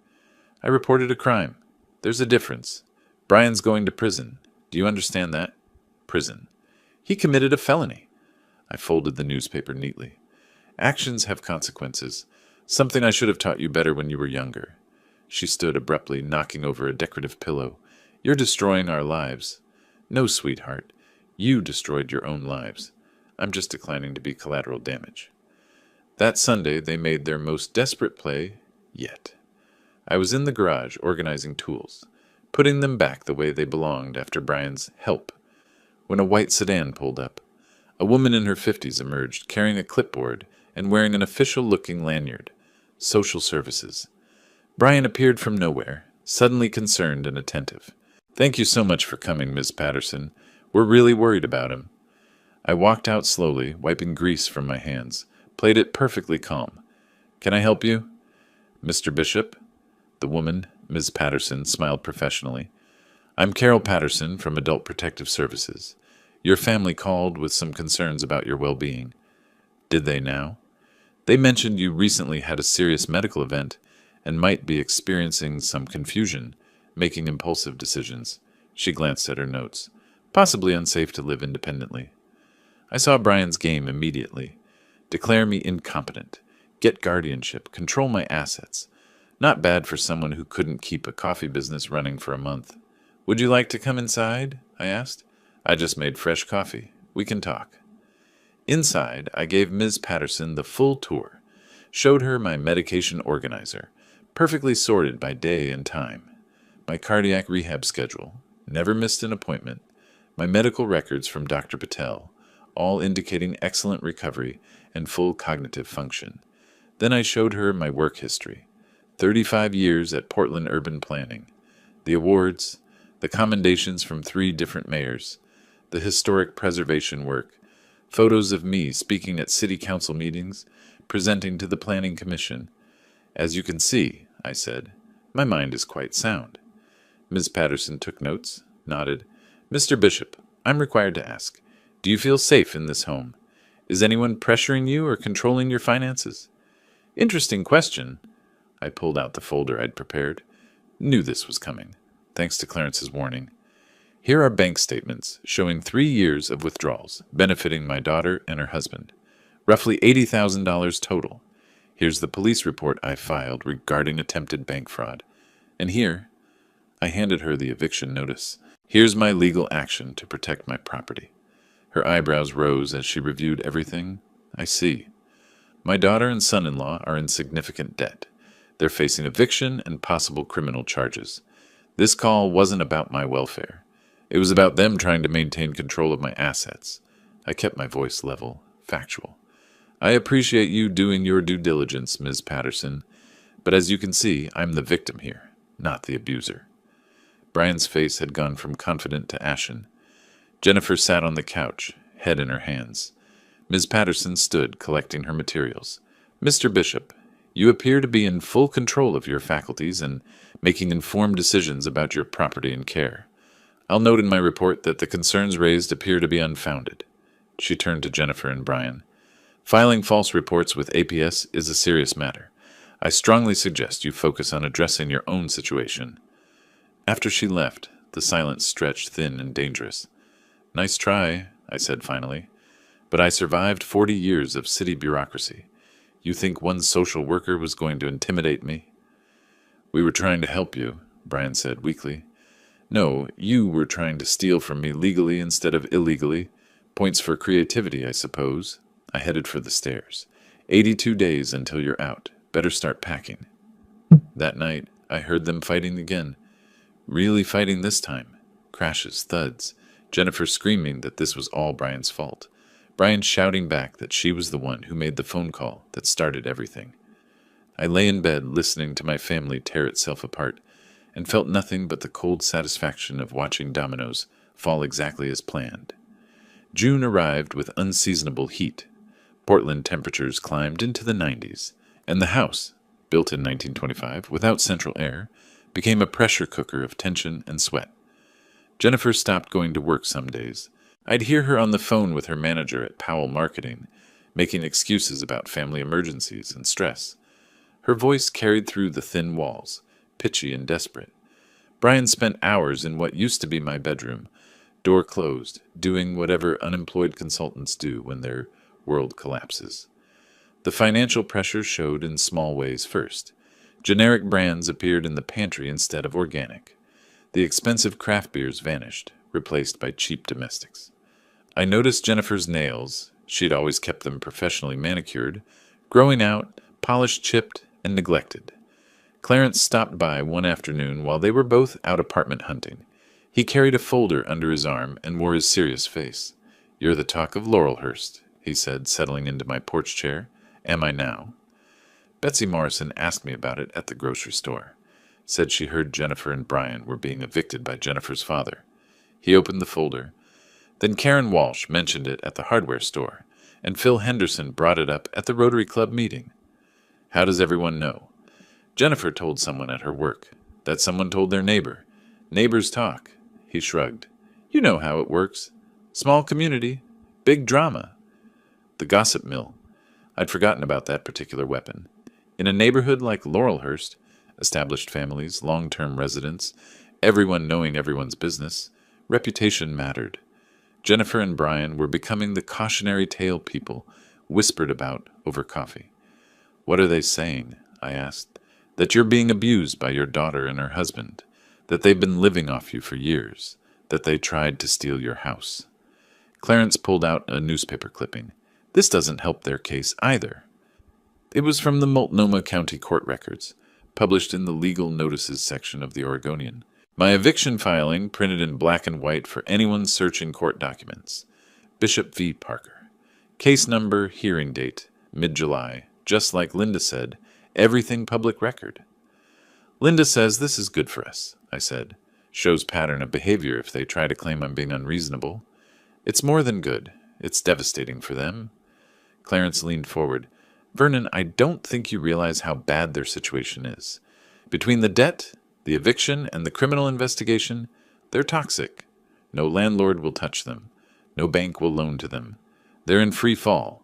"I reported a crime. There's a difference. Brian's going to prison. Do you understand that?" "Prison. He committed a felony." I folded the newspaper neatly. "Actions have consequences. Something I should have taught you better when you were younger." She stood abruptly, knocking over a decorative pillow. "You're destroying our lives." "No, sweetheart. You destroyed your own lives. I'm just declining to be collateral damage." That Sunday, they made their most desperate play yet. I was in the garage organizing tools, putting them back the way they belonged after Brian's help, when a white sedan pulled up. A woman in her 50s emerged, carrying a clipboard and wearing an official-looking lanyard. Social Services. Brian appeared from nowhere, suddenly concerned and attentive. "Thank you so much for coming, Miss Patterson. We're really worried about him." I walked out slowly, wiping grease from my hands, played it perfectly calm. "Can I help you?" "Mr. Bishop?" The woman, Ms. Patterson, smiled professionally. "I'm Carol Patterson from Adult Protective Services. Your family called with some concerns about your well-being." "Did they now?" "They mentioned you recently had a serious medical event and might be experiencing some confusion, making impulsive decisions." She glanced at her notes. "Possibly unsafe to live independently." I saw Brian's game immediately. Declare me incompetent. Get guardianship. Control my assets. Not bad for someone who couldn't keep a coffee business running for a month. "Would you like to come inside?" I asked. "I just made fresh coffee. We can talk." Inside, I gave Ms. Patterson the full tour, showed her my medication organizer, perfectly sorted by day and time, my cardiac rehab schedule, never missed an appointment, my medical records from Dr. Patel, all indicating excellent recovery and full cognitive function. Then I showed her my work history. 35 years at Portland Urban Planning. The awards, the commendations from 3 different mayors, the historic preservation work, photos of me speaking at city council meetings, presenting to the Planning Commission. As you can see, I said, my mind is quite sound. Ms. Patterson took notes, nodded. Mr. Bishop, I'm required to ask, do you feel safe in this home? Is anyone pressuring you or controlling your finances? Interesting question. I pulled out the folder I'd prepared. Knew this was coming, thanks to Clarence's warning. Here are bank statements showing 3 years of withdrawals, benefiting my daughter and her husband. Roughly $80,000 total. Here's the police report I filed regarding attempted bank fraud. And here, I handed her the eviction notice. Here's my legal action to protect my property. Her eyebrows rose as she reviewed everything. I see. My daughter and son-in-law are in significant debt. They're facing eviction and possible criminal charges. This call wasn't about my welfare. It was about them trying to maintain control of my assets. I kept my voice level, factual. I appreciate you doing your due diligence, Ms. Patterson, but as you can see, I'm the victim here, not the abuser. Brian's face had gone from confident to ashen. Jennifer sat on the couch, head in her hands. Ms. Patterson stood, collecting her materials. Mr. Bishop, you appear to be in full control of your faculties and making informed decisions about your property and care. I'll note in my report that the concerns raised appear to be unfounded. She turned to Jennifer and Brian. Filing false reports with APS is a serious matter. I strongly suggest you focus on addressing your own situation. After she left, the silence stretched thin and dangerous. Nice try, I said finally. But I survived 40 years of city bureaucracy. You think one social worker was going to intimidate me? We were trying to help you, Brian said weakly. No, you were trying to steal from me legally instead of illegally. Points for creativity, I suppose. I headed for the stairs. 82 days until you're out. Better start packing. That night, I heard them fighting again. Really fighting this time. Crashes, thuds. Jennifer screaming that this was all Brian's fault. Brian shouting back that she was the one who made the phone call that started everything. I lay in bed listening to my family tear itself apart and felt nothing but the cold satisfaction of watching dominoes fall exactly as planned. June arrived with unseasonable heat. Portland temperatures climbed into the 90s, and the house, built in 1925 without central air, became a pressure cooker of tension and sweat. Jennifer stopped going to work some days. I'd hear her on the phone with her manager at Powell Marketing, making excuses about family emergencies and stress. Her voice carried through the thin walls, pitchy and desperate. Brian spent hours in what used to be my bedroom, door closed, doing whatever unemployed consultants do when their world collapses. The financial pressure showed in small ways first. Generic brands appeared in the pantry instead of organic. The expensive craft beers vanished, replaced by cheap domestics. I noticed Jennifer's nails, she'd always kept them professionally manicured, growing out, polished, chipped, and neglected. Clarence stopped by one afternoon while they were both out apartment hunting. He carried a folder under his arm and wore his serious face. "You're the talk of Laurelhurst," he said, settling into my porch chair. "Am I now?" Betsy Morrison asked me about it at the grocery store. Said she heard Jennifer and Brian were being evicted by Jennifer's father. He opened the folder. Then Karen Walsh mentioned it at the hardware store, and Phil Henderson brought it up at the Rotary Club meeting. How does everyone know? Jennifer told someone at her work. That someone told their neighbor. Neighbors talk. He shrugged. You know how it works. Small community. Big drama. The gossip mill. I'd forgotten about that particular weapon. In a neighborhood like Laurelhurst, established families, long-term residents, everyone knowing everyone's business, reputation mattered. Jennifer and Brian were becoming the cautionary tale people whispered about over coffee. What are they saying? I asked. That you're being abused by your daughter and her husband, that they've been living off you for years, that they tried to steal your house. Clarence pulled out a newspaper clipping. This doesn't help their case either. It was from the Multnomah County Court records, published in the legal notices section of the Oregonian. My eviction filing printed in black and white for anyone searching court documents. Bishop v. Parker. Case number, hearing date, mid-July. Just like Linda said, everything public record. Linda says this is good for us, I said. Shows pattern of behavior if they try to claim I'm being unreasonable. It's more than good. It's devastating for them. Clarence leaned forward. Vernon, I don't think you realize how bad their situation is. Between the debt, the eviction, and the criminal investigation, they're toxic. No landlord will touch them. No bank will loan to them. They're in free fall.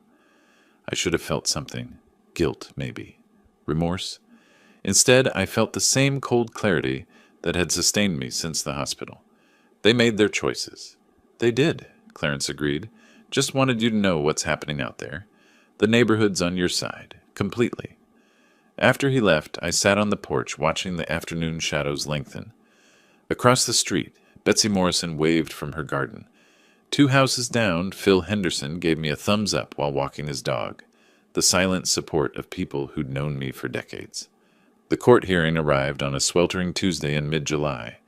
I should have felt something. Guilt, maybe. Remorse. Instead, I felt the same cold clarity that had sustained me since the hospital. They made their choices. They did, Clarence agreed. Just wanted you to know what's happening out there. The neighborhood's on your side, completely. After he left, I sat on the porch watching the afternoon shadows lengthen. Across the street, Betsy Morrison waved from her garden. 2 houses down, Phil Henderson gave me a thumbs up while walking his dog, the silent support of people who'd known me for decades. The court hearing arrived on a sweltering Tuesday in mid-July,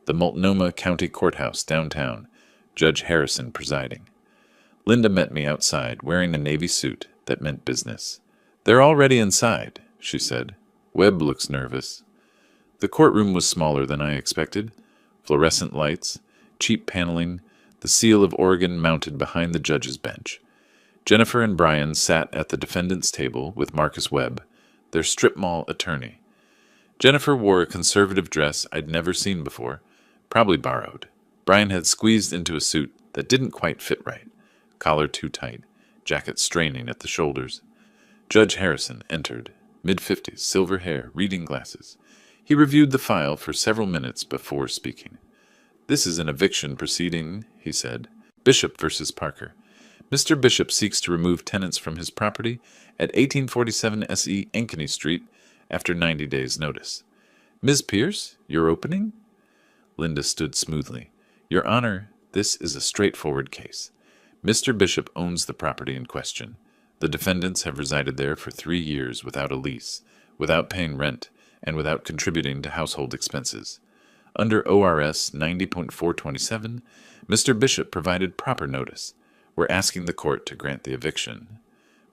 the Multnomah County Courthouse downtown, Judge Harrison presiding. Linda met me outside, wearing a navy suit that meant business. They're already inside, she said. Webb looks nervous. The courtroom was smaller than I expected. Fluorescent lights, cheap paneling, the seal of Oregon mounted behind the judge's bench. Jennifer and Brian sat at the defendant's table with Marcus Webb, their strip mall attorney. Jennifer wore a conservative dress I'd never seen before, probably borrowed. Brian had squeezed into a suit that didn't quite fit right, collar too tight, jacket straining at the shoulders. Judge Harrison entered, mid-50s, silver hair, reading glasses. He reviewed the file for several minutes before speaking. This is an eviction proceeding, he said. Bishop versus Parker. Mr. Bishop seeks to remove tenants from his property at 1847 S.E. Ankeny Street after 90 days' notice. Ms. Pierce, your opening? Linda stood smoothly. Your Honor, this is a straightforward case. Mr. Bishop owns the property in question. The defendants have resided there for 3 years without a lease, without paying rent, and without contributing to household expenses. Under ORS 90.427, Mr. Bishop provided proper notice. We're asking the court to grant the eviction.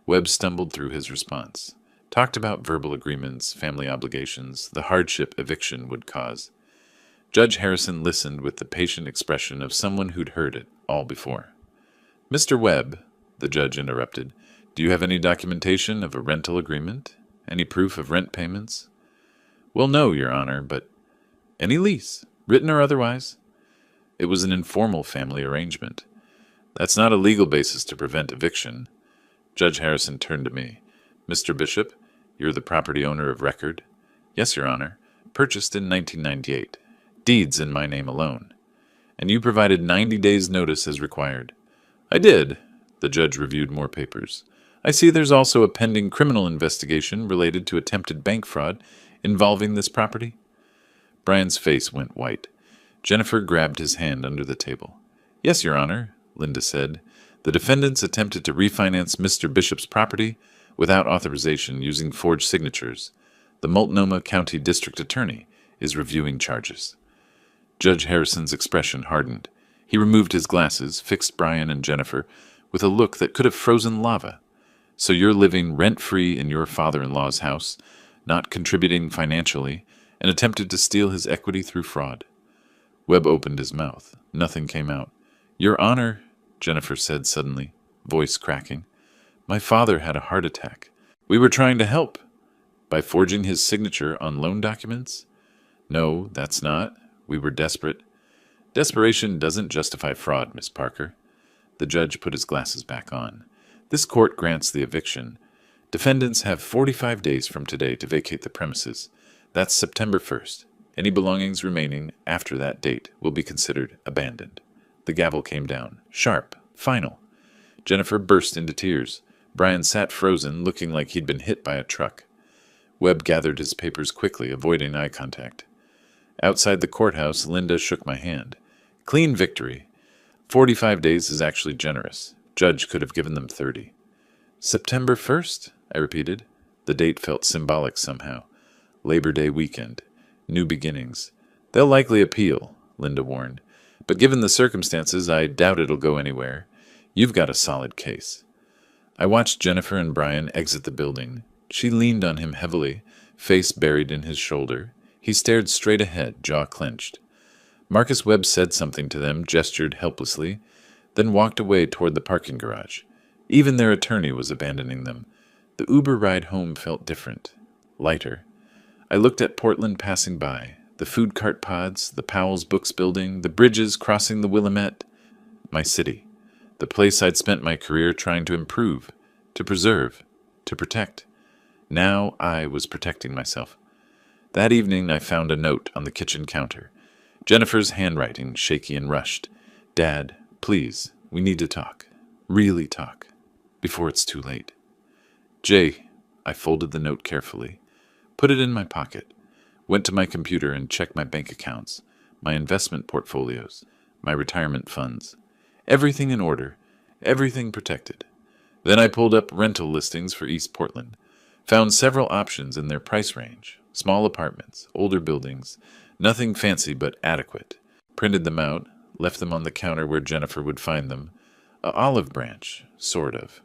Webb stumbled through his response. Talked about verbal agreements, family obligations, the hardship eviction would cause. Judge Harrison listened with the patient expression of someone who'd heard it all before. Mr. Webb, the judge interrupted, do you have any documentation of a rental agreement? Any proof of rent payments? Well, no, Your Honor, but any lease, written or otherwise? It was an informal family arrangement. That's not a legal basis to prevent eviction. Judge Harrison turned to me. Mr. Bishop, you're the property owner of record? Yes, Your Honor. Purchased in 1998. Deeds in my name alone. And you provided 90 days' notice as required. I did. The judge reviewed more papers. I see there's also a pending criminal investigation related to attempted bank fraud involving this property. Brian's face went white. Jennifer grabbed his hand under the table. Yes, Your Honor, Linda said. The defendants attempted to refinance Mr. Bishop's property without authorization using forged signatures. The Multnomah County District Attorney is reviewing charges. Judge Harrison's expression hardened. He removed his glasses, fixed Brian and Jennifer with a look that could have frozen lava. So you're living rent-free in your father-in-law's house, not contributing financially, and attempted to steal his equity through fraud. Webb opened his mouth. Nothing came out. Your Honor, Jennifer said suddenly, voice cracking, my father had a heart attack. We were trying to help. By forging his signature on loan documents? No, that's not. We were desperate. Desperation doesn't justify fraud, Miss Parker. The judge put his glasses back on. This court grants the eviction. Defendants have 45 days from today to vacate the premises. That's September 1st. Any belongings remaining after that date will be considered abandoned. The gavel came down. Sharp. Final. Jennifer burst into tears. Brian sat frozen, looking like he'd been hit by a truck. Webb gathered his papers quickly, avoiding eye contact. Outside the courthouse, Linda shook my hand. Clean victory. 45 days is actually generous. Judge could have given them 30. September 1st? I repeated. The date felt symbolic somehow. Labor Day weekend. New beginnings. They'll likely appeal, Linda warned. But given the circumstances, I doubt it'll go anywhere. You've got a solid case. I watched Jennifer and Brian exit the building. She leaned on him heavily, face buried in his shoulder. He stared straight ahead, jaw clenched. Marcus Webb said something to them, gestured helplessly, then walked away toward the parking garage. Even their attorney was abandoning them. The Uber ride home felt different, lighter. I looked at Portland passing by, the food cart pods, the Powell's Books building, the bridges crossing the Willamette. My city, the place I'd spent my career trying to improve, to preserve, to protect. Now I was protecting myself. That evening I found a note on the kitchen counter. Jennifer's handwriting, shaky and rushed. Dad, please, we need to talk. Really talk. Before it's too late. Jay, I folded the note carefully, put it in my pocket, went to my computer and checked my bank accounts, my investment portfolios, my retirement funds. Everything in order, everything protected. Then I pulled up rental listings for East Portland, found several options in their price range, small apartments, older buildings, nothing fancy but adequate. Printed them out, left them on the counter where Jennifer would find them. A olive branch, sort of.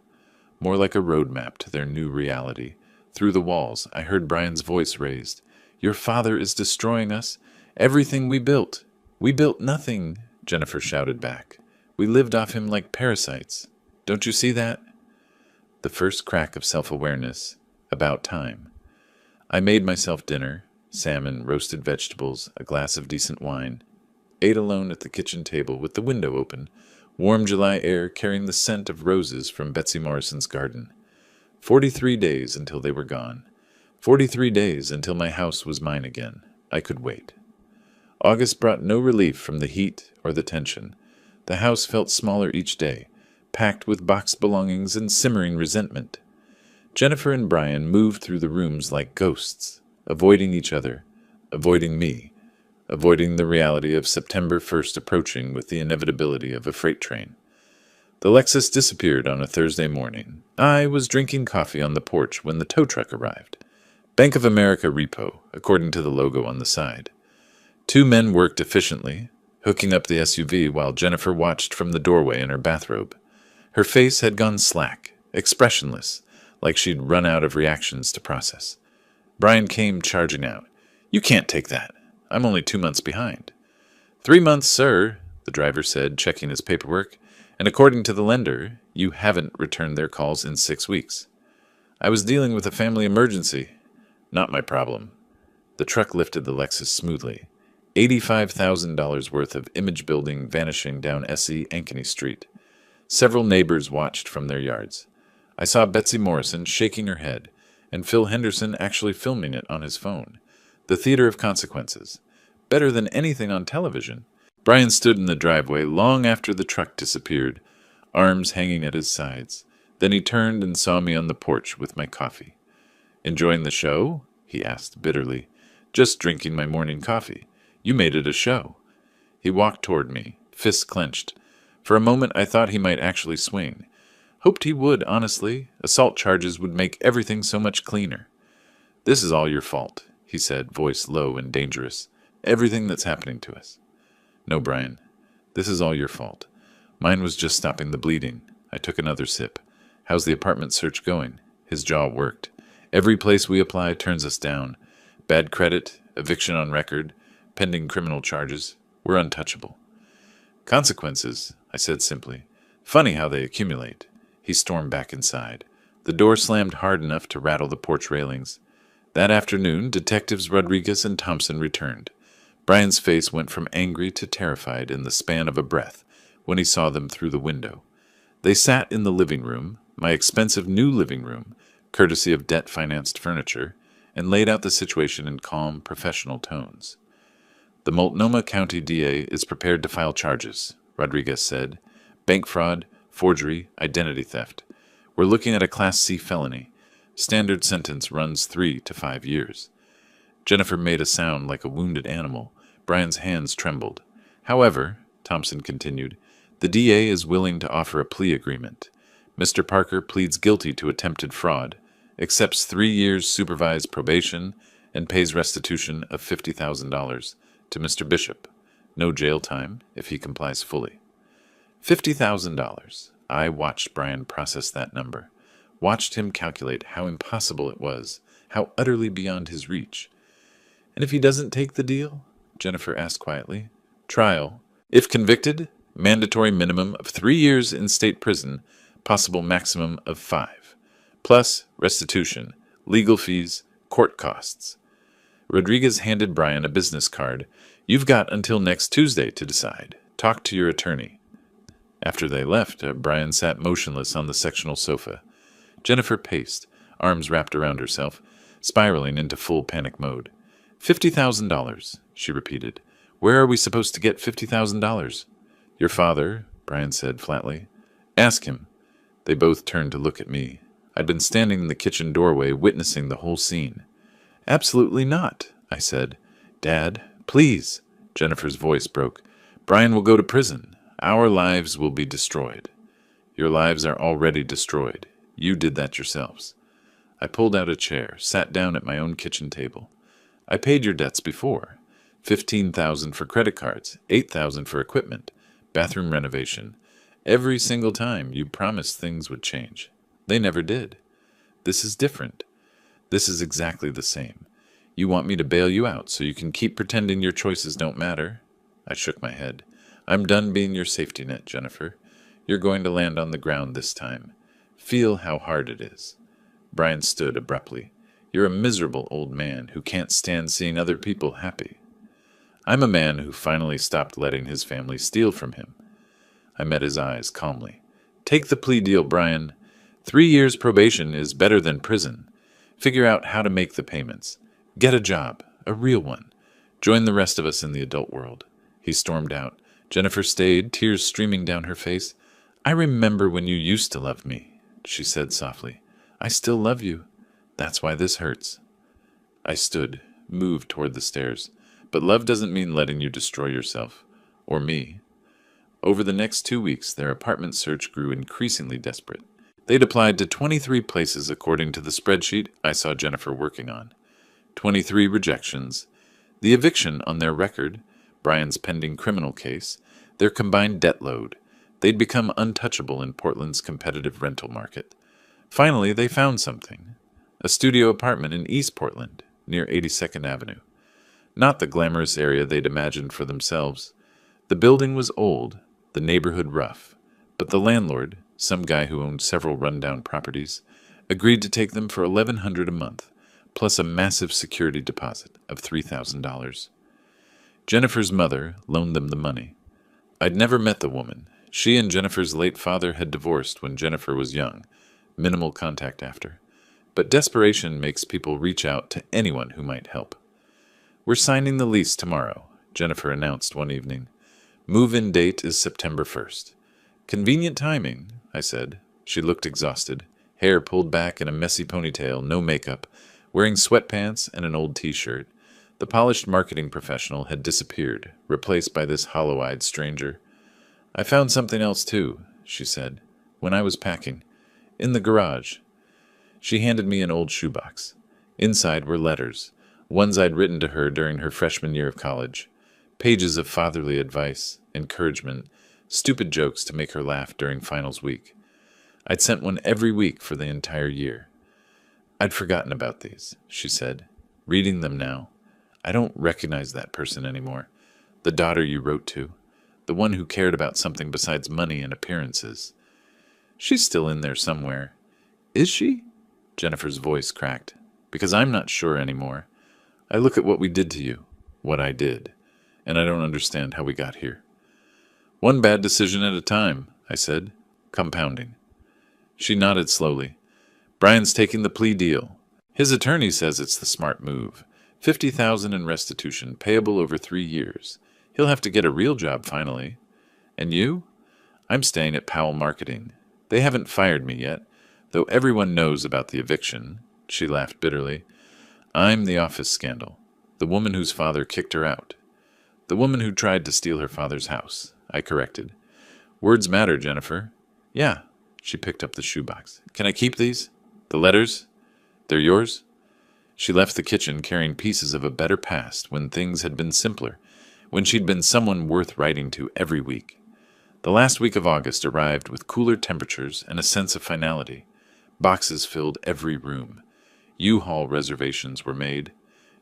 More like a roadmap to their new reality. Through the walls, I heard Brian's voice raised. Your father is destroying us. Everything we built. We built nothing, Jennifer shouted back. We lived off him like parasites. Don't you see that? The first crack of self-awareness. About time. I made myself dinner, salmon, roasted vegetables, a glass of decent wine. Ate alone at the kitchen table with the window open, warm July air carrying the scent of roses from Betsy Morrison's garden. 43 days until they were gone. 43 days until my house was mine again. I could wait. August brought no relief from the heat or the tension. The house felt smaller each day, packed with boxed belongings and simmering resentment. Jennifer and Brian moved through the rooms like ghosts, avoiding each other, avoiding me, avoiding the reality of September 1st approaching with the inevitability of a freight train. The Lexus disappeared on a Thursday morning. I was drinking coffee on the porch when the tow truck arrived. Bank of America repo, according to the logo on the side. Two men worked efficiently, hooking up the SUV while Jennifer watched from the doorway in her bathrobe. Her face had gone slack, expressionless, like she'd run out of reactions to process. Brian came charging out. You can't take that. I'm only 2 months behind. 3 months, sir, the driver said, checking his paperwork, and according to the lender, you haven't returned their calls in 6 weeks. I was dealing with a family emergency. Not my problem. The truck lifted the Lexus smoothly. $85,000 worth of image building vanishing down S.E. Ankeny Street. Several neighbors watched from their yards. I saw Betsy Morrison shaking her head, and Phil Henderson actually filming it on his phone. The theater of consequences. Better than anything on television. Brian stood in the driveway long after the truck disappeared, arms hanging at his sides. Then he turned and saw me on the porch with my coffee. Enjoying the show? He asked bitterly. Just drinking my morning coffee. You made it a show. He walked toward me, fists clenched. For a moment I thought he might actually swing. Hoped he would, honestly. Assault charges would make everything so much cleaner. This is all your fault, he said, voice low and dangerous. Everything that's happening to us. No, Brian. This is all your fault. Mine was just stopping the bleeding. I took another sip. How's the apartment search going? His jaw worked. Every place we apply turns us down. Bad credit, eviction on record, pending criminal charges. We're untouchable. Consequences, I said simply. Funny how they accumulate. He stormed back inside. The door slammed hard enough to rattle the porch railings. That afternoon, Detectives Rodriguez and Thompson returned. Brian's face went from angry to terrified in the span of a breath when he saw them through the window. They sat in the living room, my expensive new living room, courtesy of debt-financed furniture, and laid out the situation in calm, professional tones. The Multnomah County DA is prepared to file charges, Rodriguez said. Bank fraud, forgery, identity theft. We're looking at a Class C felony. Standard sentence runs 3 to 5 years. Jennifer made a sound like a wounded animal. Brian's hands trembled. However, Thompson continued, the DA is willing to offer a plea agreement. Mr. Parker pleads guilty to attempted fraud, accepts 3 years supervised probation, and pays restitution of $50,000 to Mr. Bishop. No jail time if he complies fully. $50,000. I watched Brian process that number, watched him calculate how impossible it was, how utterly beyond his reach. And if he doesn't take the deal? Jennifer asked quietly. Trial. If convicted, mandatory minimum of 3 years in state prison, possible maximum of 5. Plus restitution, legal fees, court costs. Rodriguez handed Brian a business card. You've got until next Tuesday to decide. Talk to your attorney. After they left, Brian sat motionless on the sectional sofa. Jennifer paced, arms wrapped around herself, spiraling into full panic mode. $50,000, she repeated. Where are we supposed to get $50,000? Your father, Brian said flatly. Ask him. They both turned to look at me. I'd been standing in the kitchen doorway, witnessing the whole scene. Absolutely not, I said. Dad, please. Jennifer's voice broke. Brian will go to prison. Our lives will be destroyed. Your lives are already destroyed. You did that yourselves. I pulled out a chair, sat down at my own kitchen table. I paid your debts before. $15,000 for credit cards, $8,000 for equipment, bathroom renovation. Every single time you promised things would change. They never did. This is different. This is exactly the same. You want me to bail you out so you can keep pretending your choices don't matter? I shook my head. I'm done being your safety net, Jennifer. You're going to land on the ground this time. Feel how hard it is. Brian stood abruptly. You're a miserable old man who can't stand seeing other people happy. I'm a man who finally stopped letting his family steal from him. I met his eyes calmly. Take the plea deal, Brian. 3 years probation is better than prison. Figure out how to make the payments. Get a job, a real one. Join the rest of us in the adult world. He stormed out. Jennifer stayed, tears streaming down her face. I remember when you used to love me, she said softly. I still love you. That's why this hurts. I stood, moved toward the stairs. But love doesn't mean letting you destroy yourself. Or me. Over the next 2 weeks, their apartment search grew increasingly desperate. They'd applied to 23 places according to the spreadsheet I saw Jennifer working on. 23 rejections. The eviction on their record, Brian's pending criminal case, their combined debt load. They'd become untouchable in Portland's competitive rental market. Finally, they found something. A studio apartment in East Portland, near 82nd Avenue. Not the glamorous area they'd imagined for themselves. The building was old, the neighborhood rough, but the landlord, some guy who owned several rundown properties, agreed to take them for $1,100 a month, plus a massive security deposit of $3,000. Jennifer's mother loaned them the money. I'd never met the woman. She and Jennifer's late father had divorced when Jennifer was young, minimal contact after. But desperation makes people reach out to anyone who might help. We're signing the lease tomorrow, Jennifer announced one evening. Move-in date is September 1st. Convenient timing, I said. She looked exhausted, hair pulled back in a messy ponytail, no makeup, wearing sweatpants and an old t-shirt. The polished marketing professional had disappeared, replaced by this hollow-eyed stranger. I found something else too, she said, when I was packing. In the garage. She handed me an old shoebox. Inside were letters, ones I'd written to her during her freshman year of college. Pages of fatherly advice, encouragement, stupid jokes to make her laugh during finals week. I'd sent one every week for the entire year. I'd forgotten about these, she said. Reading them now, I don't recognize that person anymore. The daughter you wrote to. The one who cared about something besides money and appearances. She's still in there somewhere. Is she? Jennifer's voice cracked. Because I'm not sure anymore. I look at what we did to you, what I did, and I don't understand how we got here. One bad decision at a time, I said, compounding. She nodded slowly. Brian's taking the plea deal. His attorney says it's the smart move. $50,000 in restitution, payable over 3 years. He'll have to get a real job finally. And you? I'm staying at Powell Marketing. They haven't fired me yet, though everyone knows about the eviction. She laughed bitterly. I'm the office scandal. The woman whose father kicked her out. The woman who tried to steal her father's house, I corrected. Words matter, Jennifer. Yeah. She picked up the shoebox. Can I keep these? The letters? They're yours? She left the kitchen carrying pieces of a better past when things had been simpler, when she'd been someone worth writing to every week. The last week of August arrived with cooler temperatures and a sense of finality. Boxes filled every room. U-Haul reservations were made.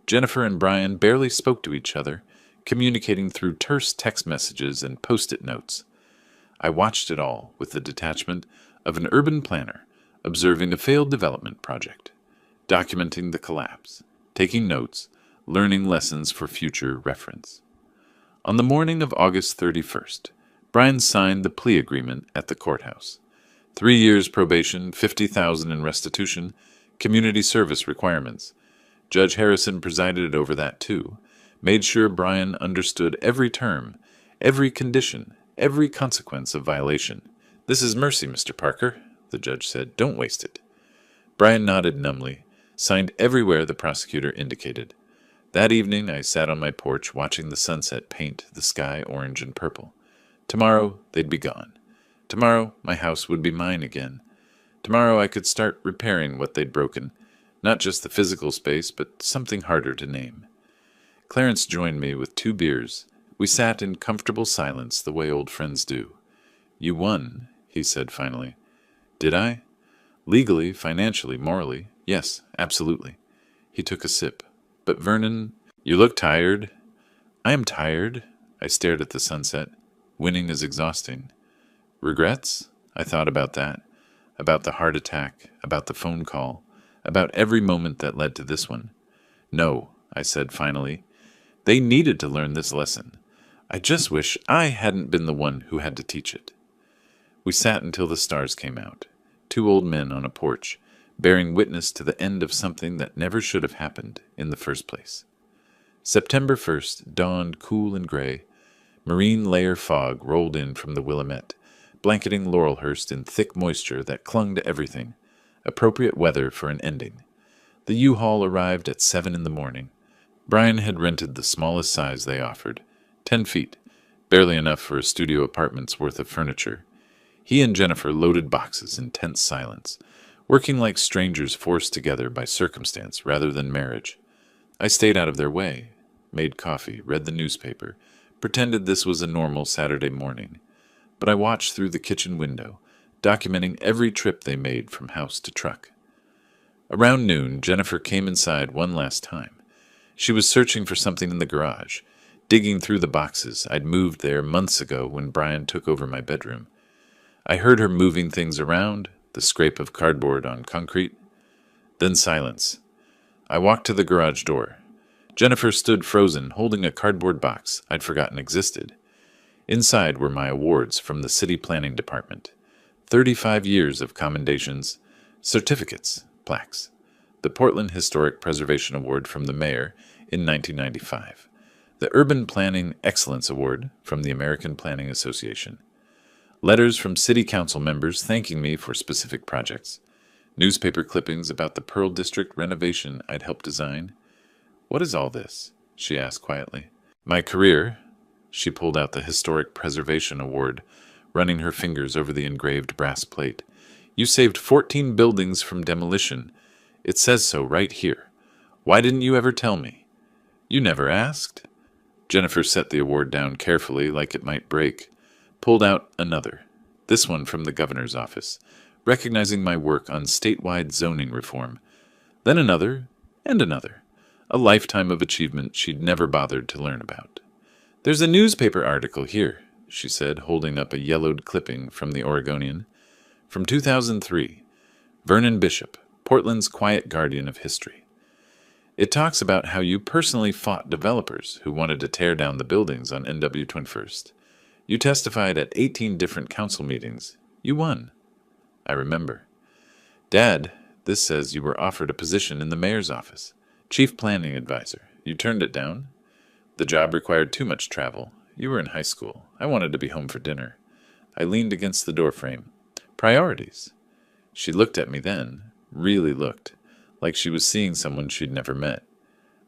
Jennifer and Brian barely spoke to each other, communicating through terse text messages and post-it notes. I watched it all with the detachment of an urban planner observing a failed development project, documenting the collapse, taking notes, learning lessons for future reference. On the morning of August 31st, Brian signed the plea agreement at the courthouse. 3 years probation, $50,000 in restitution, community service requirements. Judge Harrison presided over that too, made sure Brian understood every term, every condition, every consequence of violation. "This is mercy, Mr. Parker," the judge said. "Don't waste it." Brian nodded numbly, signed everywhere the prosecutor indicated. That evening I sat on my porch watching the sunset paint the sky orange and purple. Tomorrow they'd be gone. Tomorrow my house would be mine again. Tomorrow I could start repairing what they'd broken, not just the physical space, but something harder to name. Clarence joined me with 2 beers. We sat in comfortable silence the way old friends do. "You won," he said finally. "Did I?" "Legally, financially, morally. Yes, absolutely." He took a sip. "But Vernon, you look tired." "I am tired." I stared at the sunset. Winning is exhausting. Regrets? I thought about that. About the heart attack, about the phone call, about every moment that led to this one. "No," I said finally. "They needed to learn this lesson. I just wish I hadn't been the one who had to teach it." We sat until the stars came out. 2 old men on a porch, bearing witness to the end of something that never should have happened in the first place. September 1st dawned cool and gray. Marine layer fog rolled in from the Willamette, blanketing Laurelhurst in thick moisture that clung to everything. Appropriate weather for an ending. The U-Haul arrived at 7 in the morning. Brian had rented the smallest size they offered, 10 feet, barely enough for a studio apartment's worth of furniture. He and Jennifer loaded boxes in tense silence, working like strangers forced together by circumstance rather than marriage. I stayed out of their way, made coffee, read the newspaper, pretended this was a normal Saturday morning. But I watched through the kitchen window, documenting every trip they made from house to truck. Around noon, Jennifer came inside one last time. She was searching for something in the garage, digging through the boxes I'd moved there months ago when Brian took over my bedroom. I heard her moving things around, the scrape of cardboard on concrete. Then silence. I walked to the garage door. Jennifer stood frozen, holding a cardboard box I'd forgotten existed. Inside were my awards from the city planning department. 35 years of commendations, certificates, plaques. The Portland Historic Preservation Award from the mayor in 1995. The Urban Planning Excellence Award from the American Planning Association. Letters from city council members thanking me for specific projects. Newspaper clippings about the Pearl District renovation I'd helped design. "What is all this?" she asked quietly. "My career." She pulled out the Historic Preservation Award, running her fingers over the engraved brass plate. "You saved 14 buildings from demolition. It says so right here. Why didn't you ever tell me?" "You never asked." Jennifer set the award down carefully, like it might break. Pulled out another, this one from the governor's office, recognizing my work on statewide zoning reform. Then another, and another. A lifetime of achievement she'd never bothered to learn about. "There's a newspaper article here," she said, holding up a yellowed clipping from the Oregonian. From 2003, Vernon Bishop, Portland's quiet guardian of history. It talks about how you personally fought developers who wanted to tear down the buildings on NW 21st. You testified at 18 different council meetings. You won. I remember. "Dad, this says you were offered a position in the mayor's office. Chief planning advisor. You turned it down? The job required too much travel. You were in high school. I wanted to be home for dinner." I leaned against the doorframe. "Priorities." She looked at me then, really looked, like she was seeing someone she'd never met.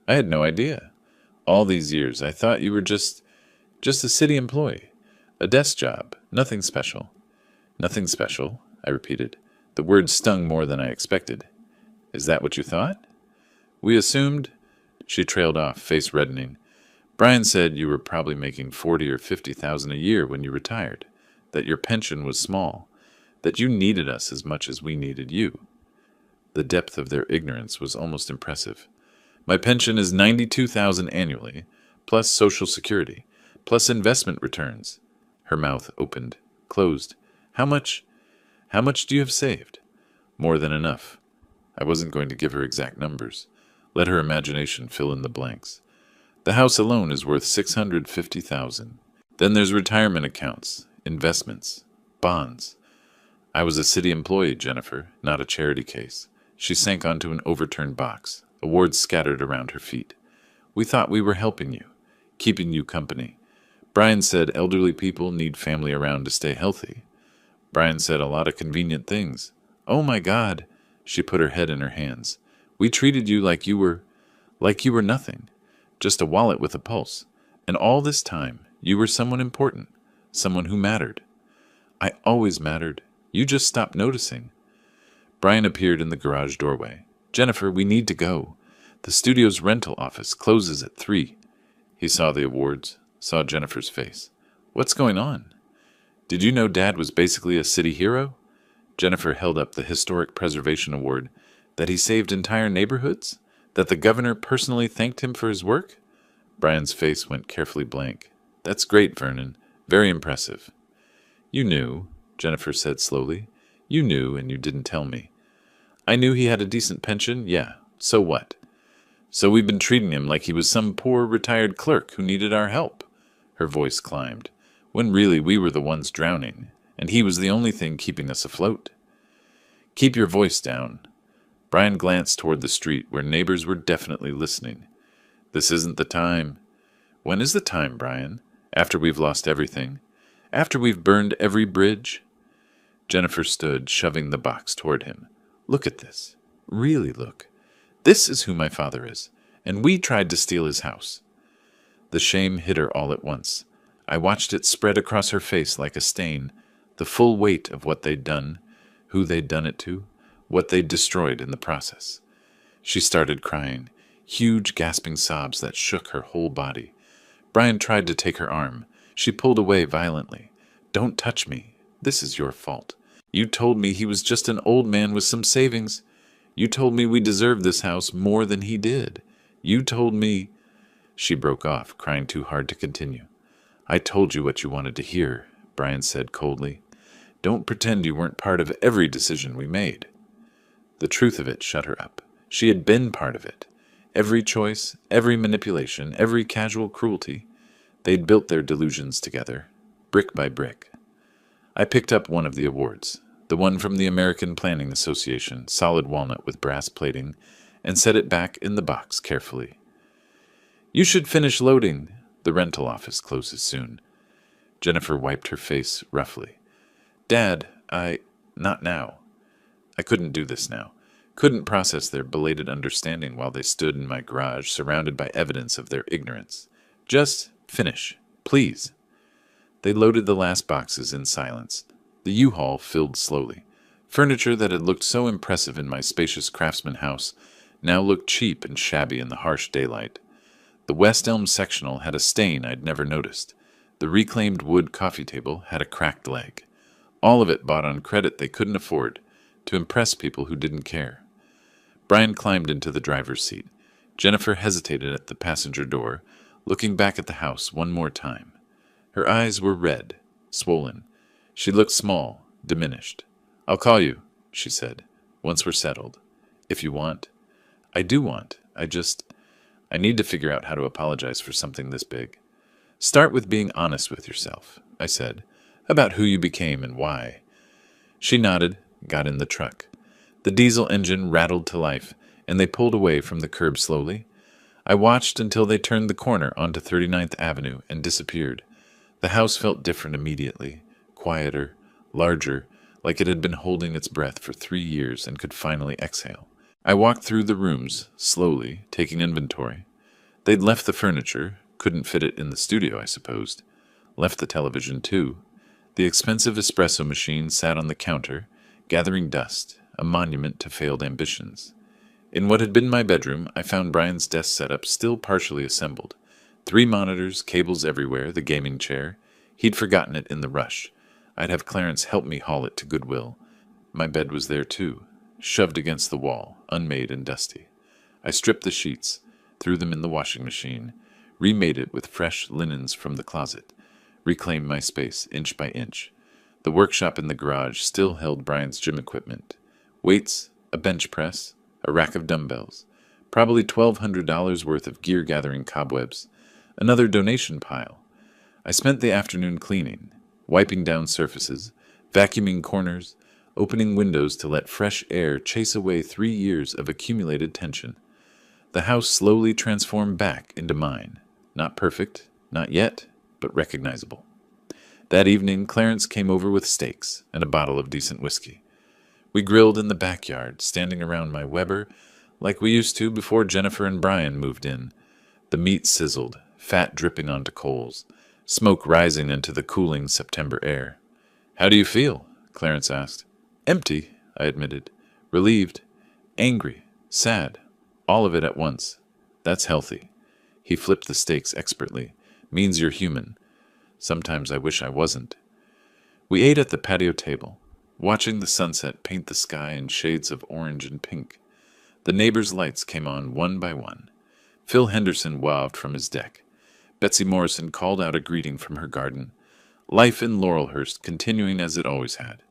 I had no idea. All these years I thought you were just a city employee. A desk job. Nothing special. "Nothing special," I repeated. The word stung more than I expected. "Is that what you thought?" "We assumed—" She trailed off, face reddening. "Brian said you were probably making 40 or 50,000 a year when you retired. that your pension was small, that you needed us as much as we needed you. The depth of their ignorance was almost impressive. My pension is $92,000 annually, plus Social Security, plus investment returns. Her mouth opened, closed. How much do you have saved? More than enough. I wasn't going to give her exact numbers. Let her imagination fill in the blanks. The house alone is worth $650,000. Then there's retirement accounts, investments, bonds. I was a city employee, Jennifer, not a charity case. She sank onto an overturned box, awards scattered around her feet. We thought we were helping you, keeping you company. Brian said elderly people need family around to stay healthy. Brian said a lot of convenient things. Oh my God, she put her head in her hands. We treated you like you were nothing, just a wallet with a pulse. And all this time, you were someone important, someone who mattered. I always mattered. You just stopped noticing. Brian appeared in the garage doorway. Jennifer, we need to go. The studio's rental office closes at 3. He saw the awards, saw Jennifer's face. What's going on? Did you know Dad was basically a city hero? Jennifer held up the Historic Preservation Award. That he saved entire neighborhoods? That the governor personally thanked him for his work? Brian's face went carefully blank. That's great, Vernon. Very impressive. You knew, Jennifer said slowly. You knew, and you didn't tell me. I knew he had a decent pension, yeah. So what? So we've been treating him like he was some poor retired clerk who needed our help. Her voice climbed, when really we were the ones drowning, and he was the only thing keeping us afloat. Keep your voice down. Brian glanced toward the street where neighbors were definitely listening. This isn't the time. When is the time, Brian? After we've lost everything? After we've burned every bridge? Jennifer stood, shoving the box toward him. Look at this. Really look. This is who my father is, and we tried to steal his house. The shame hit her all at once. I watched it spread across her face like a stain, the full weight of what they'd done, who they'd done it to, what they'd destroyed in the process. She started crying, huge gasping sobs that shook her whole body. Brian tried to take her arm. She pulled away violently. Don't touch me. This is your fault. You told me he was just an old man with some savings. You told me we deserved this house more than he did. You told me... She broke off, crying too hard to continue. I told you what you wanted to hear, Brian said coldly. Don't pretend you weren't part of every decision we made. The truth of it shut her up. She had been part of it. Every choice, every manipulation, every casual cruelty. They'd built their delusions together, brick by brick. I picked up one of the awards, the one from the American Planning Association, solid walnut with brass plating, and set it back in the box carefully. You should finish loading. The rental office closes soon. Jennifer wiped her face roughly. Dad, not now. I couldn't do this now. Couldn't process their belated understanding while they stood in my garage, surrounded by evidence of their ignorance. Just finish, please. They loaded the last boxes in silence. The U-Haul filled slowly. Furniture that had looked so impressive in my spacious craftsman house now looked cheap and shabby in the harsh daylight. The West Elm sectional had a stain I'd never noticed. The reclaimed wood coffee table had a cracked leg. All of it bought on credit they couldn't afford, to impress people who didn't care. Brian climbed into the driver's seat. Jennifer hesitated at the passenger door, looking back at the house one more time. Her eyes were red, swollen. She looked small, diminished. I'll call you, she said, once we're settled. If you want. I do want. I need to figure out how to apologize for something this big. Start with being honest with yourself, I said, about who you became and why. She nodded, got in the truck. The diesel engine rattled to life, and they pulled away from the curb slowly. I watched until they turned the corner onto 39th Avenue and disappeared. The house felt different immediately, quieter, larger, like it had been holding its breath for 3 years and could finally exhale. I walked through the rooms, slowly, taking inventory. They'd left the furniture, couldn't fit it in the studio, I supposed. Left the television, too. The expensive espresso machine sat on the counter, gathering dust, a monument to failed ambitions. In what had been my bedroom, I found Brian's desk setup still partially assembled. 3 monitors, cables everywhere, the gaming chair. He'd forgotten it in the rush. I'd have Clarence help me haul it to Goodwill. My bed was there too, shoved against the wall, unmade and dusty. I stripped the sheets, threw them in the washing machine, remade it with fresh linens from the closet, reclaimed my space inch by inch. The workshop in the garage still held Brian's gym equipment. Weights, a bench press, a rack of dumbbells, probably $1,200 worth of gear-gathering cobwebs, another donation pile. I spent the afternoon cleaning, wiping down surfaces, vacuuming corners, opening windows to let fresh air chase away 3 years of accumulated tension. The house slowly transformed back into mine. Not perfect, not yet, but recognizable. That evening, Clarence came over with steaks and a bottle of decent whiskey. We grilled in the backyard, standing around my Weber, like we used to before Jennifer and Brian moved in. The meat sizzled, fat dripping onto coals, smoke rising into the cooling September air. "How do you feel?" Clarence asked. "Empty," I admitted. "Relieved, angry, sad, all of it at once. That's healthy." He flipped the steaks expertly. "Means you're human. Sometimes I wish I wasn't." We ate at the patio table, watching the sunset paint the sky in shades of orange and pink. The neighbors' lights came on one by one. Phil Henderson waved from his deck. Betsy Morrison called out a greeting from her garden. Life in Laurelhurst continuing as it always had.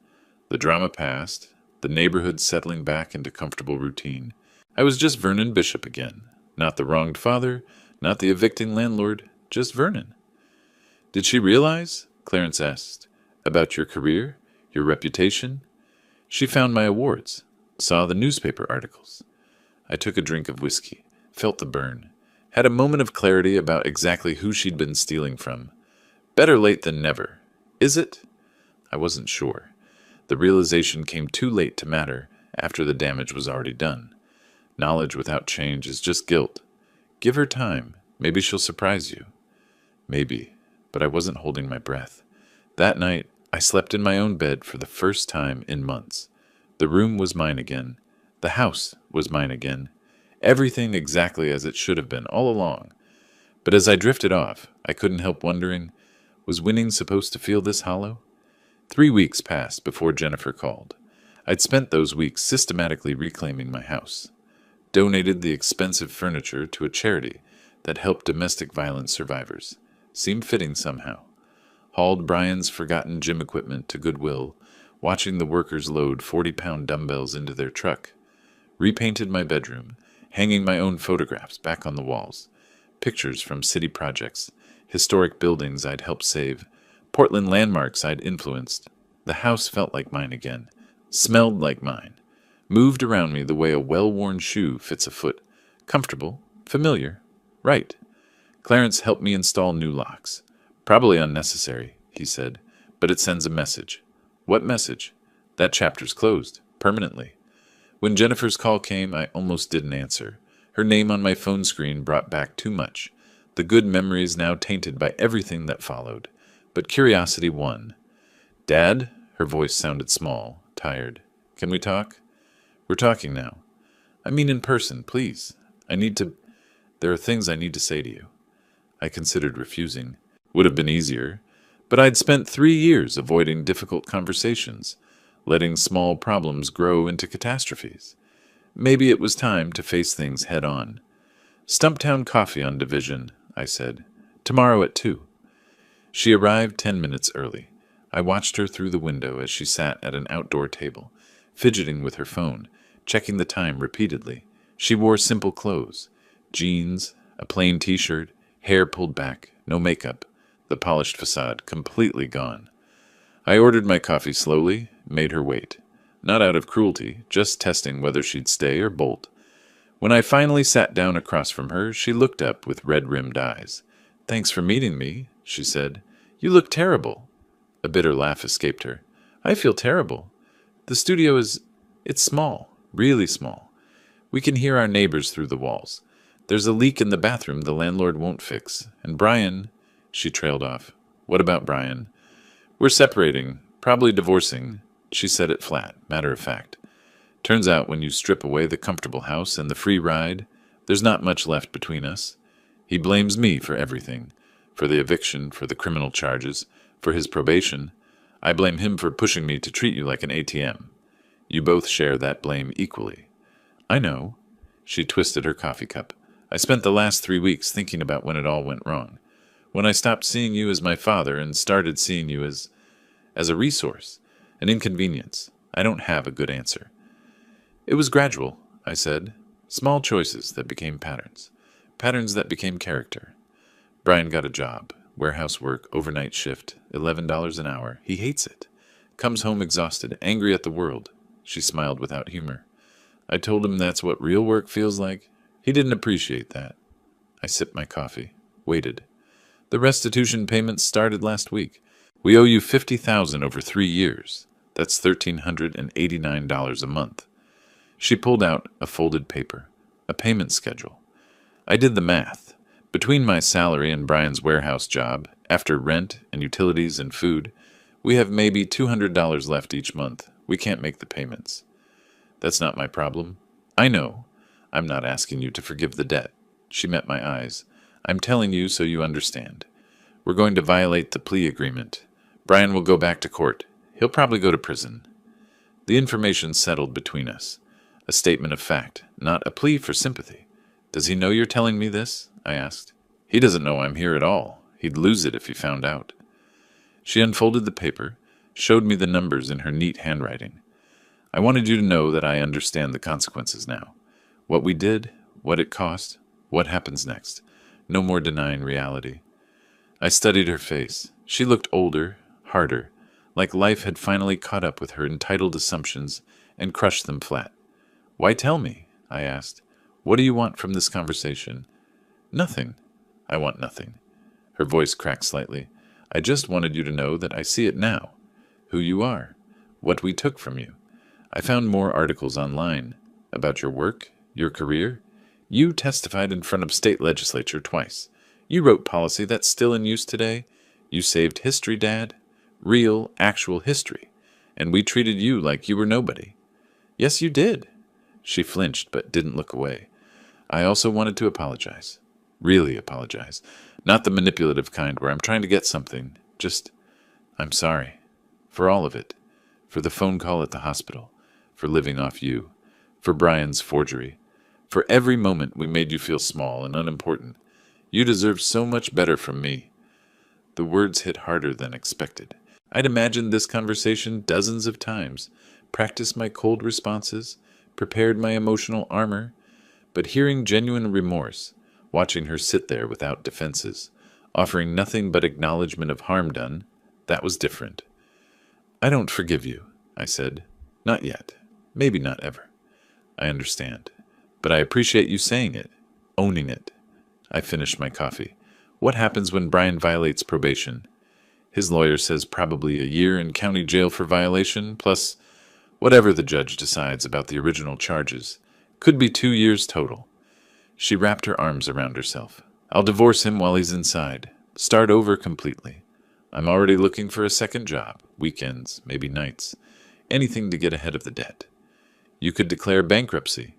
The drama passed, the neighborhood settling back into comfortable routine. I was just Vernon Bishop again. Not the wronged father, not the evicting landlord, just Vernon. "Did she realize," Clarence asked, "about your career, your reputation?" "She found my awards, saw the newspaper articles." I took a drink of whiskey, felt the burn, had a moment of clarity about exactly who she'd been stealing from. Better late than never. Is it? I wasn't sure. The realization came too late to matter after the damage was already done. Knowledge without change is just guilt. Give her time. Maybe she'll surprise you. Maybe. But I wasn't holding my breath. That night, I slept in my own bed for the first time in months. The room was mine again. The house was mine again. Everything exactly as it should have been all along. But as I drifted off, I couldn't help wondering, was winning supposed to feel this hollow? 3 weeks passed before Jennifer called. I'd spent those weeks systematically reclaiming my house. Donated the expensive furniture to a charity that helped domestic violence survivors. Seemed fitting somehow. Hauled Brian's forgotten gym equipment to Goodwill, watching the workers load 40-pound dumbbells into their truck. Repainted my bedroom, hanging my own photographs back on the walls. Pictures from city projects, historic buildings I'd helped save, Portland landmarks I'd influenced. The house felt like mine again. Smelled like mine. Moved around me the way a well-worn shoe fits a foot. Comfortable, familiar, right. Clarence helped me install new locks. Probably unnecessary, he said, but it sends a message. What message? That chapter's closed, permanently. When Jennifer's call came, I almost didn't answer. Her name on my phone screen brought back too much. The good memories now tainted by everything that followed. But curiosity won. "Dad?" Her voice sounded small, tired. "Can we talk?" "We're talking now." "I mean in person, please. There are things I need to say to you." I considered refusing. Would have been easier. But I'd spent 3 years avoiding difficult conversations, letting small problems grow into catastrophes. Maybe it was time to face things head on. "Stumptown coffee on Division," I said. "Tomorrow at 2. She arrived 10 minutes early. I watched her through the window as she sat at an outdoor table, fidgeting with her phone, checking the time repeatedly. She wore simple clothes. Jeans, a plain t-shirt, hair pulled back, no makeup, the polished facade completely gone. I ordered my coffee slowly, made her wait. Not out of cruelty, just testing whether she'd stay or bolt. When I finally sat down across from her, she looked up with red-rimmed eyes. "Thanks for meeting me," she said. "You look terrible." A bitter laugh escaped her. "I feel terrible. The studio it's small, really small. We can hear our neighbors through the walls. There's a leak in the bathroom the landlord won't fix. And Brian," she trailed off. "What about Brian?" "We're separating, probably divorcing." She said it flat, matter of fact. Turns out when you strip away the comfortable house and the free ride, there's not much left between us. He blames me for everything. For the eviction, for the criminal charges, for his probation. I blame him for pushing me to treat you like an ATM. You both share that blame equally. I know. She twisted her coffee cup. I spent the last 3 weeks thinking about when it all went wrong. When I stopped seeing you as my father and started seeing you as a resource, an inconvenience. I don't have a good answer. It was gradual, I said. Small choices that became patterns. Patterns that became character. Brian got a job. Warehouse work, overnight shift, $11 an hour. He hates it. Comes home exhausted, angry at the world. She smiled without humor. I told him that's what real work feels like. He didn't appreciate that. I sipped my coffee. Waited. The restitution payments started last week. We owe you $50,000 over 3 years. That's $1,389 a month. She pulled out a folded paper, a payment schedule. I did the math. Between my salary and Brian's warehouse job, after rent and utilities and food, we have maybe $200 left each month. We can't make the payments. That's not my problem. I know. I'm not asking you to forgive the debt. She met my eyes. I'm telling you so you understand. We're going to violate the plea agreement. Brian will go back to court. He'll probably go to prison. The information settled between us. A statement of fact, not a plea for sympathy. Does he know you're telling me this? I asked. He doesn't know I'm here at all. He'd lose it if he found out. She unfolded the paper, showed me the numbers in her neat handwriting. I wanted you to know that I understand the consequences now. What we did, what it cost, what happens next. No more denying reality. I studied her face. She looked older, harder, like life had finally caught up with her entitled assumptions and crushed them flat. Why tell me? I asked. What do you want from this conversation? Nothing. I want nothing. Her voice cracked slightly. I just wanted you to know that I see it now. Who you are. What we took from you. I found more articles online about your work, your career. You testified in front of state legislature twice. You wrote policy that's still in use today. You saved history, Dad. Real, actual history. And we treated you like you were nobody. Yes, you did. She flinched but didn't look away. I also wanted to apologize. Really apologize. Not the manipulative kind where I'm trying to get something. Just, I'm sorry. For all of it. For the phone call at the hospital. For living off you. For Brian's forgery. For every moment we made you feel small and unimportant. You deserve so much better from me. The words hit harder than expected. I'd imagined this conversation dozens of times, practiced my cold responses, prepared my emotional armor, but hearing genuine remorse, watching her sit there without defenses, offering nothing but acknowledgement of harm done, that was different. I don't forgive you, I said. Not yet. Maybe not ever. I understand. But I appreciate you saying it, owning it. I finished my coffee. What happens when Brian violates probation? His lawyer says probably a year in county jail for violation, plus whatever the judge decides about the original charges. Could be 2 years total. She wrapped her arms around herself. I'll divorce him while he's inside. Start over completely. I'm already looking for a second job. Weekends, maybe nights. Anything to get ahead of the debt. You could declare bankruptcy.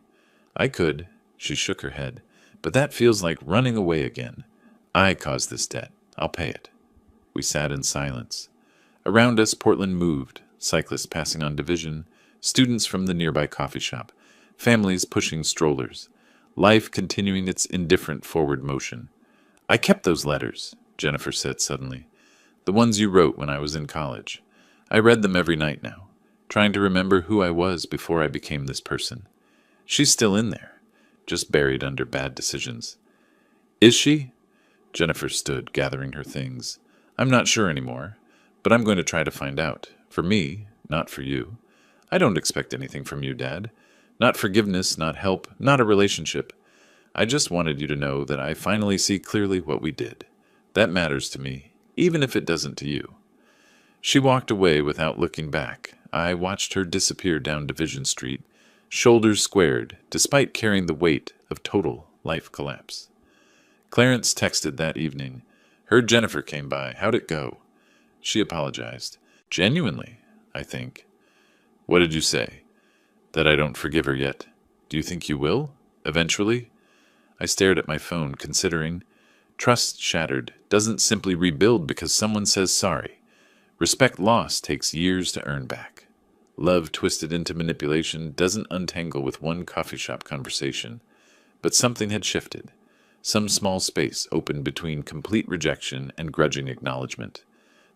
I could. She shook her head. But that feels like running away again. I caused this debt. I'll pay it. We sat in silence. Around us, Portland moved. Cyclists passing on Division. Students from the nearby coffee shop. Families pushing strollers. Life continuing its indifferent forward motion. I kept those letters, Jennifer said suddenly. The ones you wrote when I was in college. I read them every night now, trying to remember who I was before I became this person. She's still in there, just buried under bad decisions. Is she? Jennifer stood, gathering her things. I'm not sure anymore, but I'm going to try to find out. For me, not for you. I don't expect anything from you, Dad. Not forgiveness, not help, not a relationship. I just wanted you to know that I finally see clearly what we did. That matters to me, even if it doesn't to you. She walked away without looking back. I watched her disappear down Division Street, shoulders squared, despite carrying the weight of total life collapse. Clarence texted that evening. Heard Jennifer came by. How'd it go? She apologized. Genuinely, I think. What did you say? That I don't forgive her yet. Do you think you will? Eventually? I stared at my phone, considering. Trust shattered doesn't simply rebuild because someone says sorry. Respect lost takes years to earn back. Love twisted into manipulation doesn't untangle with one coffee shop conversation. But something had shifted. Some small space opened between complete rejection and grudging acknowledgement.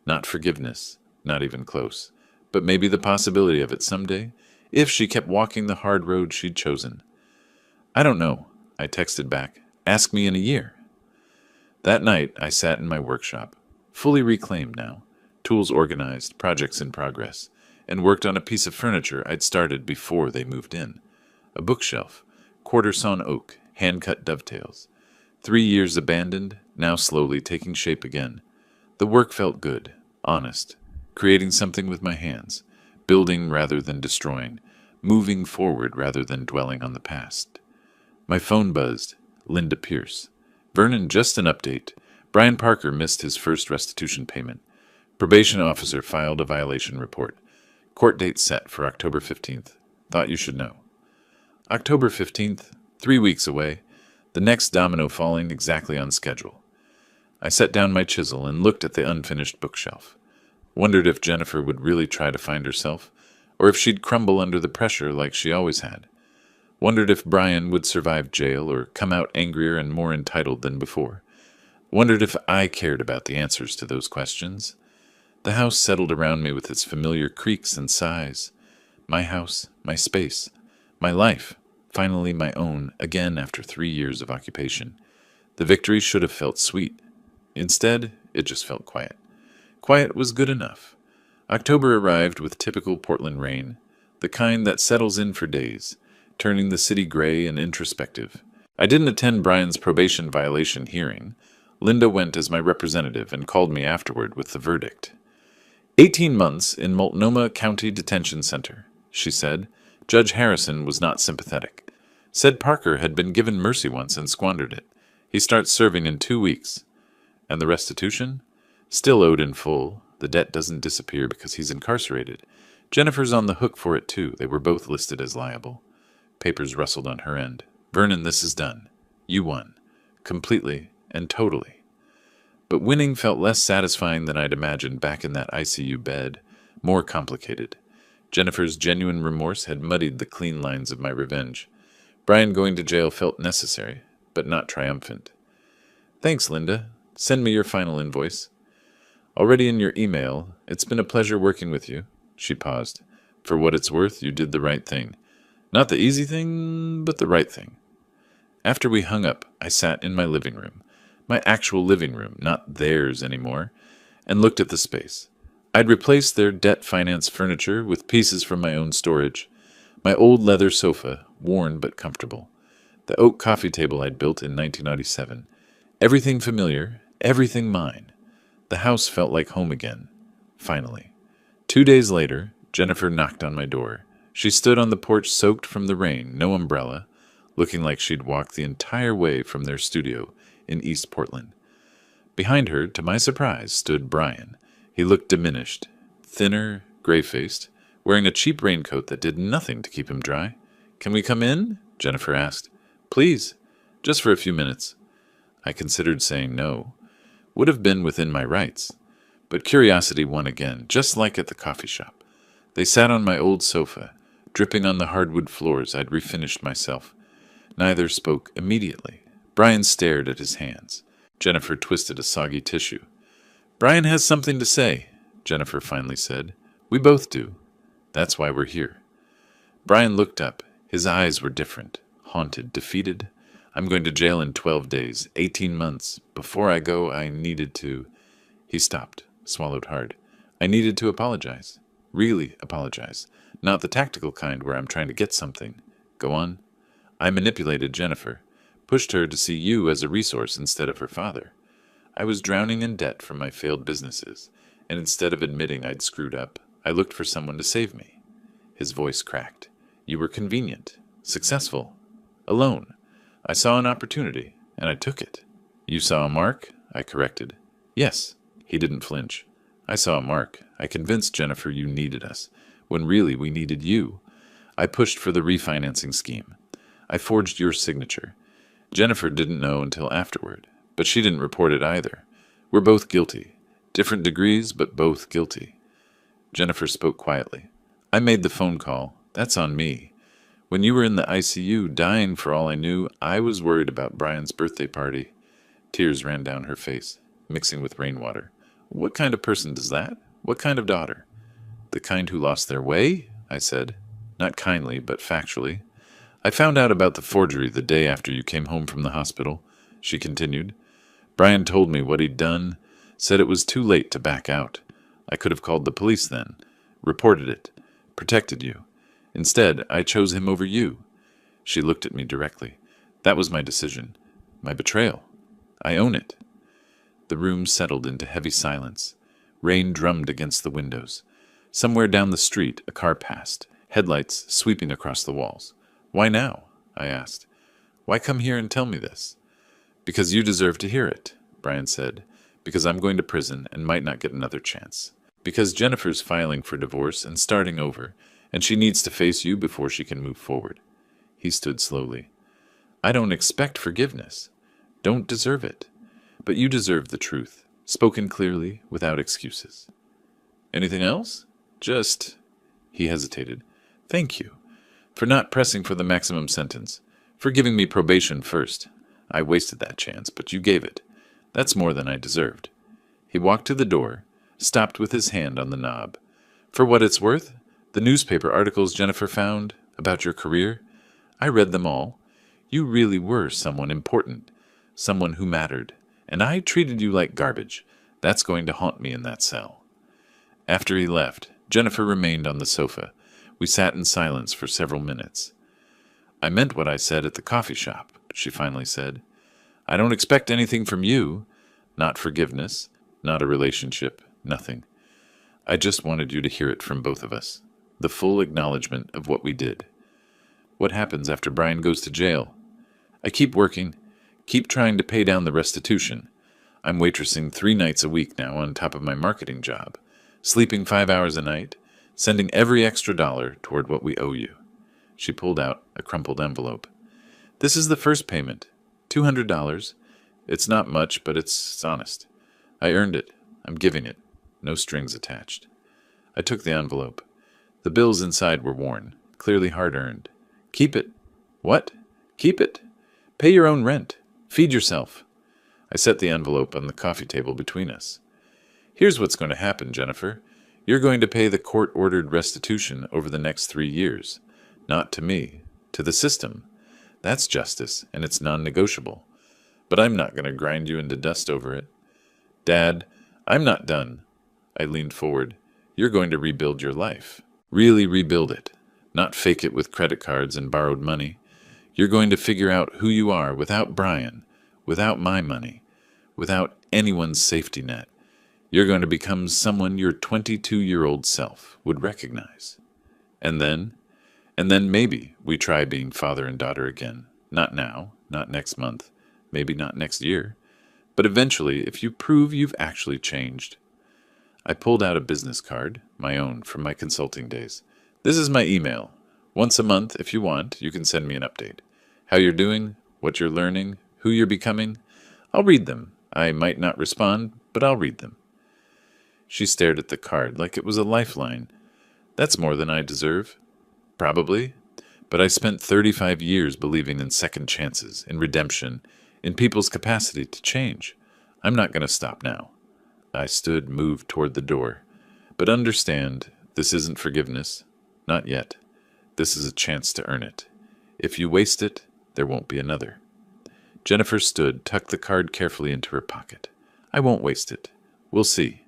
Not forgiveness, not even close, but maybe the possibility of it someday, if she kept walking the hard road she'd chosen. I don't know, I texted back. Ask me in a year. That night, I sat in my workshop, fully reclaimed now, tools organized, projects in progress, and worked on a piece of furniture I'd started before they moved in. A bookshelf, quarter-sawn oak, hand-cut dovetails. 3 years abandoned, now slowly taking shape again. The work felt good, honest, creating something with my hands, building rather than destroying, moving forward rather than dwelling on the past. My phone buzzed. Linda Pierce. Vernon, just an update. Brian Parker missed his first restitution payment. Probation officer filed a violation report. Court date set for October 15th. Thought you should know. October 15th, 3 weeks away, the next domino falling exactly on schedule. I set down my chisel and looked at the unfinished bookshelf. Wondered if Jennifer would really try to find herself, or if she'd crumble under the pressure like she always had. Wondered if Brian would survive jail or come out angrier and more entitled than before. Wondered if I cared about the answers to those questions. The house settled around me with its familiar creaks and sighs. My house, my space, my life, finally my own, again after 3 years of occupation. The victory should have felt sweet. Instead, it just felt quiet. Quiet was good enough. October arrived with typical Portland rain, the kind that settles in for days, turning the city gray and introspective. I didn't attend Brian's probation violation hearing. Linda went as my representative and called me afterward with the verdict. 18 months in Multnomah County Detention Center, she said. Judge Harrison was not sympathetic. Said Parker had been given mercy once and squandered it. He starts serving in 2 weeks. And the restitution? Still owed in full. The debt doesn't disappear because he's incarcerated. Jennifer's on the hook for it too. They were both listed as liable. Papers rustled on her end. Vernon, this is done. You won. Completely and totally. But winning felt less satisfying than I'd imagined back in that ICU bed. More complicated. Jennifer's genuine remorse had muddied the clean lines of my revenge. Brian going to jail felt necessary, but not triumphant. Thanks, Linda. Send me your final invoice. Already in your email. It's been a pleasure working with you. She paused. For what it's worth, you did the right thing. Not the easy thing, but the right thing. After we hung up, I sat in my living room, my actual living room, not theirs anymore, and looked at the space. I'd replaced their debt-financed furniture with pieces from my own storage. My old leather sofa, worn but comfortable. The oak coffee table I'd built in 1997. Everything familiar, everything mine. The house felt like home again. Finally. 2 days later, Jennifer knocked on my door. She stood on the porch soaked from the rain, no umbrella, looking like she'd walked the entire way from their studio in East Portland. Behind her, to my surprise, stood Brian. He looked diminished, thinner, gray-faced, wearing a cheap raincoat that did nothing to keep him dry. Can we come in? Jennifer asked. Please, just for a few minutes. I considered saying no. Would have been within my rights. But curiosity won again, just like at the coffee shop. They sat on my old sofa, dripping on the hardwood floors I'd refinished myself. Neither spoke immediately. Brian stared at his hands. Jennifer twisted a soggy tissue. Brian has something to say, Jennifer finally said. We both do. That's why we're here. Brian looked up. His eyes were different, haunted, defeated. I'm going to jail in 12 days, 18 months. Before I go, I needed to... He stopped, swallowed hard. I needed to apologize. Really apologize. Not the tactical kind where I'm trying to get something. Go on. I manipulated Jennifer, pushed her to see you as a resource instead of her father. I was drowning in debt from my failed businesses, and instead of admitting I'd screwed up, I looked for someone to save me. His voice cracked. You were convenient, successful, alone. I saw an opportunity, and I took it. You saw a mark? I corrected. Yes. He didn't flinch. I saw a mark. I convinced Jennifer you needed us, when really we needed you. I pushed for the refinancing scheme. I forged your signature. Jennifer didn't know until afterward, but she didn't report it either. We're both guilty. Different degrees, but both guilty. Jennifer spoke quietly. I made the phone call. That's on me. When you were in the ICU, dying for all I knew, I was worried about Brian's birthday party. Tears ran down her face, mixing with rainwater. What kind of person does that? What kind of daughter? The kind who lost their way? I said. Not kindly, but factually. I found out about the forgery the day after you came home from the hospital, she continued. Brian told me what he'd done, said it was too late to back out. I could have called the police then, reported it, protected you. Instead, I chose him over you. She looked at me directly. That was my decision. My betrayal. I own it. The room settled into heavy silence. Rain drummed against the windows. Somewhere down the street, a car passed, headlights sweeping across the walls. Why now? I asked. Why come here and tell me this? Because you deserve to hear it, Brian said. Because I'm going to prison and might not get another chance. Because Jennifer's filing for divorce and starting over, and she needs to face you before she can move forward. He stood slowly. I don't expect forgiveness. Don't deserve it. But you deserve the truth, spoken clearly, without excuses. Anything else? Just... He hesitated. Thank you. For not pressing for the maximum sentence. For giving me probation first. I wasted that chance, but you gave it. That's more than I deserved. He walked to the door, stopped with his hand on the knob. For what it's worth, the newspaper articles Jennifer found about your career, I read them all. You really were someone important, someone who mattered, and I treated you like garbage. That's going to haunt me in that cell. After he left, Jennifer remained on the sofa. We sat in silence for several minutes. I meant what I said at the coffee shop, she finally said. I don't expect anything from you. Not forgiveness, not a relationship, nothing. I just wanted you to hear it from both of us. The full acknowledgement of what we did. What happens after Brian goes to jail? I keep working, keep trying to pay down the restitution. I'm waitressing 3 nights a week now on top of my marketing job, sleeping 5 hours a night, sending every extra dollar toward what we owe you. She pulled out a crumpled envelope. This is the first payment, $200. It's not much, but it's honest. I earned it. I'm giving it. No strings attached. I took the envelope. The bills inside were worn, clearly hard-earned. Keep it. What? Keep it? Pay your own rent. Feed yourself. I set the envelope on the coffee table between us. Here's what's going to happen, Jennifer. You're going to pay the court-ordered restitution over the next 3 years. Not to me. To the system. That's justice, and it's non-negotiable. But I'm not going to grind you into dust over it. Dad, I'm not done. I leaned forward. You're going to rebuild your life. Really rebuild it. Not fake it with credit cards and borrowed money. You're going to figure out who you are without Brian, without my money, without anyone's safety net. You're going to become someone your 22-year-old self would recognize. And then maybe we try being father and daughter again. Not now, not next month, maybe not next year. But eventually, if you prove you've actually changed. I pulled out a business card, my own, from my consulting days. This is my email. Once a month, if you want, you can send me an update. How you're doing, what you're learning, who you're becoming. I'll read them. I might not respond, but I'll read them. She stared at the card like it was a lifeline. That's more than I deserve. Probably. But I spent 35 years believing in second chances, in redemption, in people's capacity to change. I'm not going to stop now. I stood, moved toward the door. But understand, this isn't forgiveness. Not yet. This is a chance to earn it. If you waste it, there won't be another. Jennifer stood, tucked the card carefully into her pocket. I won't waste it. We'll see.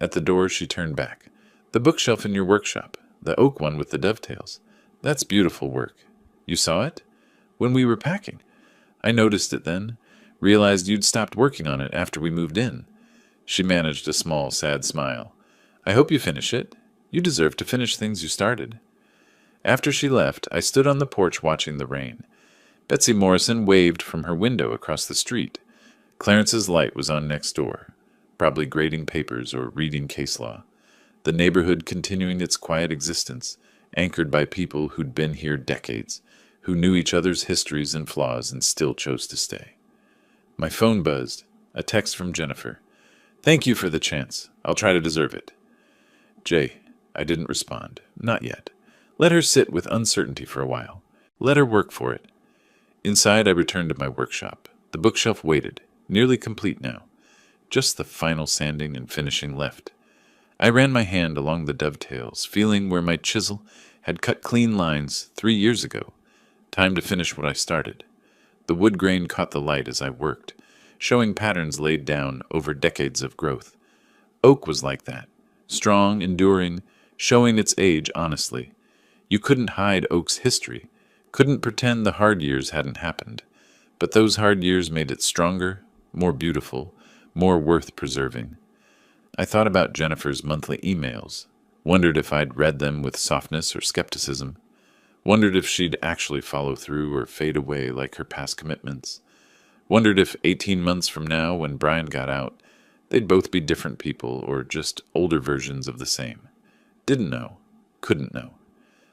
At the door, she turned back. The bookshelf in your workshop, the oak one with the dovetails. That's beautiful work. You saw it? When we were packing. I noticed it then, realized you'd stopped working on it after we moved in. She managed a small, sad smile. I hope you finish it. You deserve to finish things you started. After she left, I stood on the porch watching the rain. Betsy Morrison waved from her window across the street. Clarence's light was on next door, probably grading papers or reading case law. The neighborhood continuing its quiet existence, anchored by people who'd been here decades, who knew each other's histories and flaws and still chose to stay. My phone buzzed, a text from Jennifer. Thank you for the chance. I'll try to deserve it. Jay, I didn't respond. Not yet. Let her sit with uncertainty for a while. Let her work for it. Inside, I returned to my workshop. The bookshelf waited, nearly complete now. Just the final sanding and finishing left. I ran my hand along the dovetails, feeling where my chisel had cut clean lines 3 years ago. Time to finish what I started. The wood grain caught the light as I worked, showing patterns laid down over decades of growth. Oak was like that, strong, enduring, showing its age honestly. You couldn't hide oak's history, couldn't pretend the hard years hadn't happened. But those hard years made it stronger, more beautiful, more worth preserving. I thought about Jennifer's monthly emails, wondered if I'd read them with softness or skepticism, wondered if she'd actually follow through or fade away like her past commitments, wondered if 18 months from now, when Brian got out, they'd both be different people or just older versions of the same. Didn't know, couldn't know.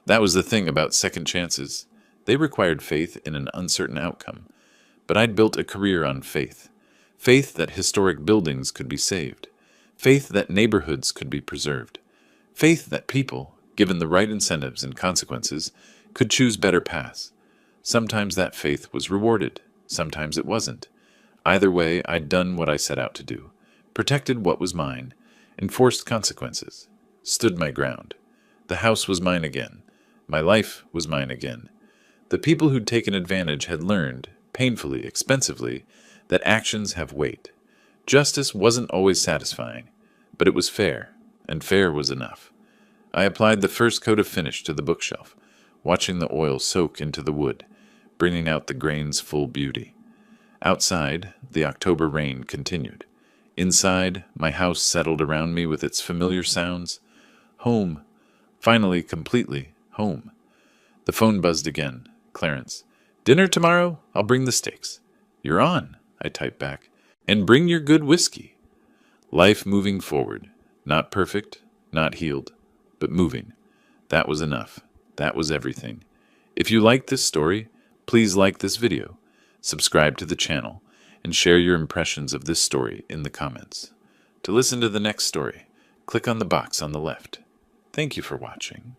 That was the thing about second chances. They required faith in an uncertain outcome. But I'd built a career on faith. Faith that historic buildings could be saved. Faith that neighborhoods could be preserved. Faith that people, given the right incentives and consequences, could choose better paths. Sometimes that faith was rewarded. Sometimes it wasn't. Either way, I'd done what I set out to do. Protected what was mine. Enforced consequences. Stood my ground. The house was mine again. My life was mine again. The people who'd taken advantage had learned, painfully, expensively, that actions have weight. Justice wasn't always satisfying, but it was fair, and fair was enough. I applied the first coat of finish to the bookshelf, watching the oil soak into the wood, bringing out the grain's full beauty. Outside, the October rain continued. Inside, my house settled around me with its familiar sounds. Home. Finally, completely home. The phone buzzed again. Clarence. Dinner tomorrow? I'll bring the steaks. You're on, I typed back. And bring your good whiskey. Life moving forward. Not perfect, not healed, but moving. That was enough. That was everything. If you liked this story, please like this video, subscribe to the channel, and share your impressions of this story in the comments. To listen to the next story, click on the box on the left. Thank you for watching.